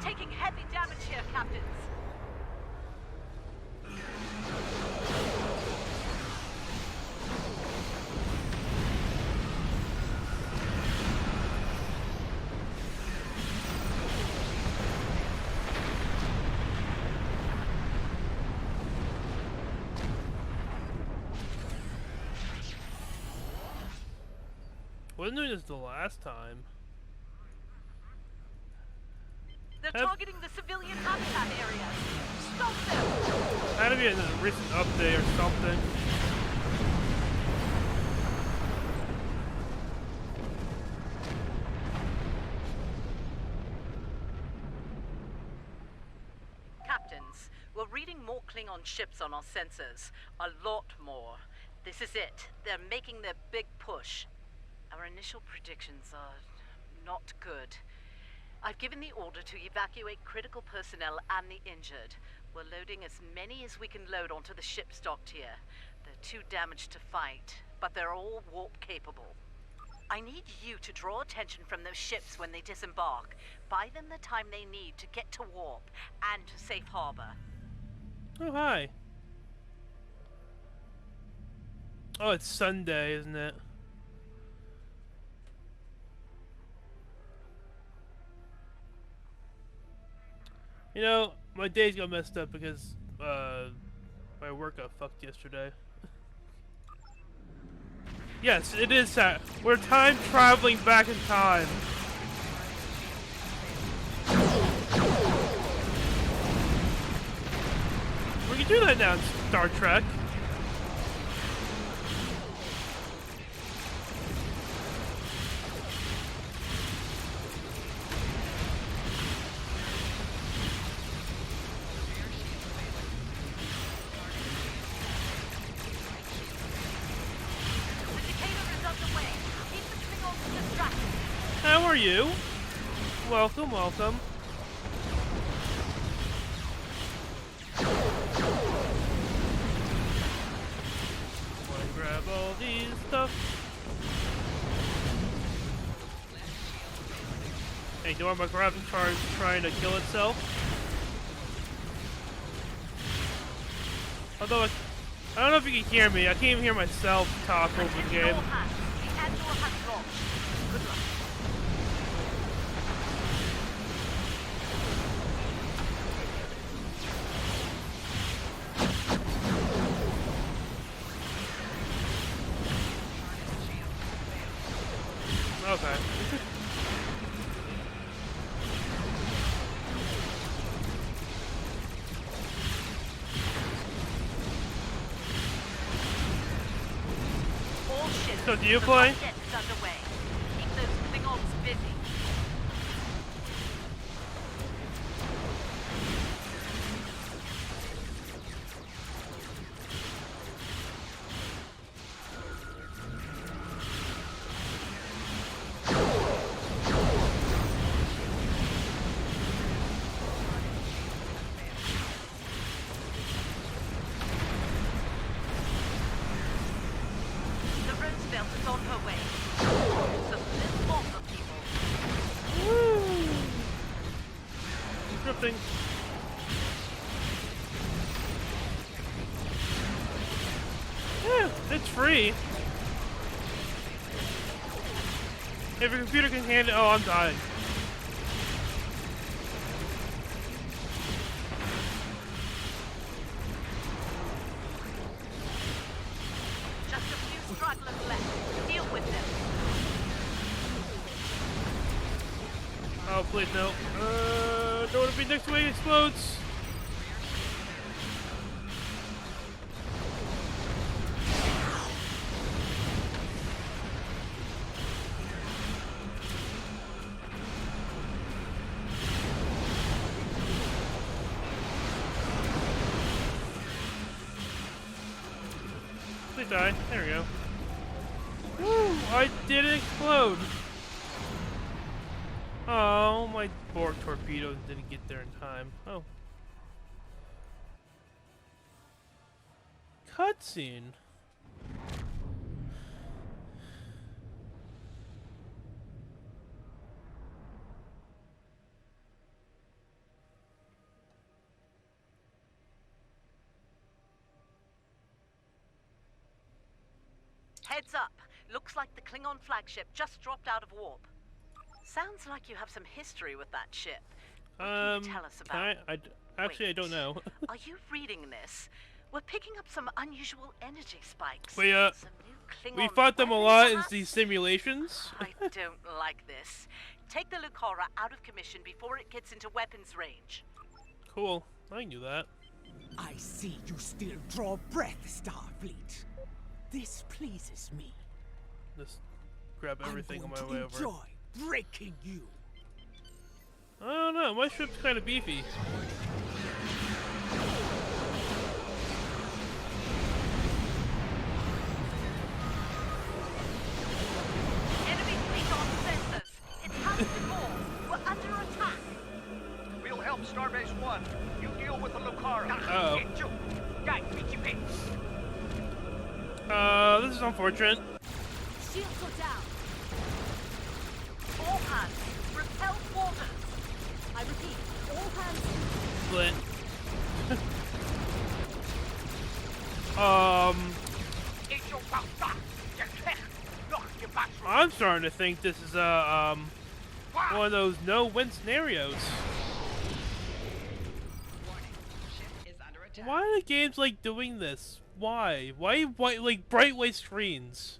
Taking heavy damage here, Captains. Wasn't doing this the last time. They're targeting the civilian habitat areas. Stop them! Had to be a recent update or something. Captains, we're reading more Klingon ships on our sensors. A lot more. This is it. They're making their big push. Our initial predictions are not good. I've given the order to evacuate critical personnel and the injured. We're loading as many as we can load onto the ship docked here. They're too damaged to fight, but they're all warp capable. I need you to draw attention from those ships when they disembark. Buy them the time they need to get to warp and to safe harbor. Oh, hi. Oh, it's Sunday, isn't it? You know, my days got messed up because my work got fucked yesterday. Yes, it is that. We're time traveling back in time. We can do that now in Star Trek. How are you? Welcome, welcome. Wanna grab all these stuff? Hey, do you want my grabbing charge trying to kill itself? Although, I don't know if you can hear me. I can't even hear myself talk over the game. Okay. So do you play? Keep those Klingons busy. Yeah, it's free. If your computer can handle it, oh, I'm dying. Just a few stragglers left. Deal with them. Oh, please no. Don't want to be next to it explodes. Please die. There we go. Woo! I didn't explode. Oh, my Borg torpedoes didn't get there in time. Oh. Cutscene. Heads up. Looks like the Klingon flagship just dropped out of warp. Sounds like you have some history with that ship. What can you tell us about? Actually, I don't know. Are you reading this? We're picking up some unusual energy spikes. We Some new we Klingon fought them a weapons, lot in perhaps? these simulations. I don't like this. Take the Lucora out of commission before it gets into weapons range. Cool. I knew that. I see you still draw breath, Starfleet. This pleases me. Just grab everything on my way over. Enjoy breaking you. I don't know. My ship's kind of beefy. Enemy fleet on sensors. It's happened before. We're under attack. We'll help Starbase 1. You deal with the Lucara. Uh-oh. This is unfortunate. Shields are down. All hands, repel quarters. I repeat, all hands. Split. It's your fault. starting to think this is one of those no-win scenarios. Why are the games like doing this? Why? Why like bright white screens?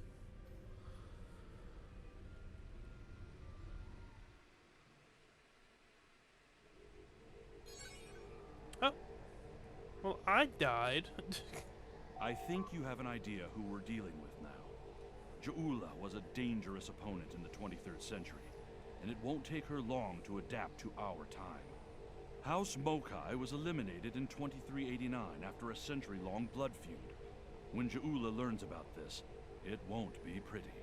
Oh. Well, I died. I think you have an idea who we're dealing with now. Ja'ula was a dangerous opponent in the 23rd century, and it won't take her long to adapt to our time. House Mokai was eliminated in 2389 after a century-long blood feud. When Ja'ula learns about this, it won't be pretty.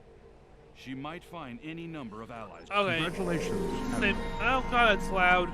She might find any number of allies. Okay. Congratulations. Oh god, it's loud.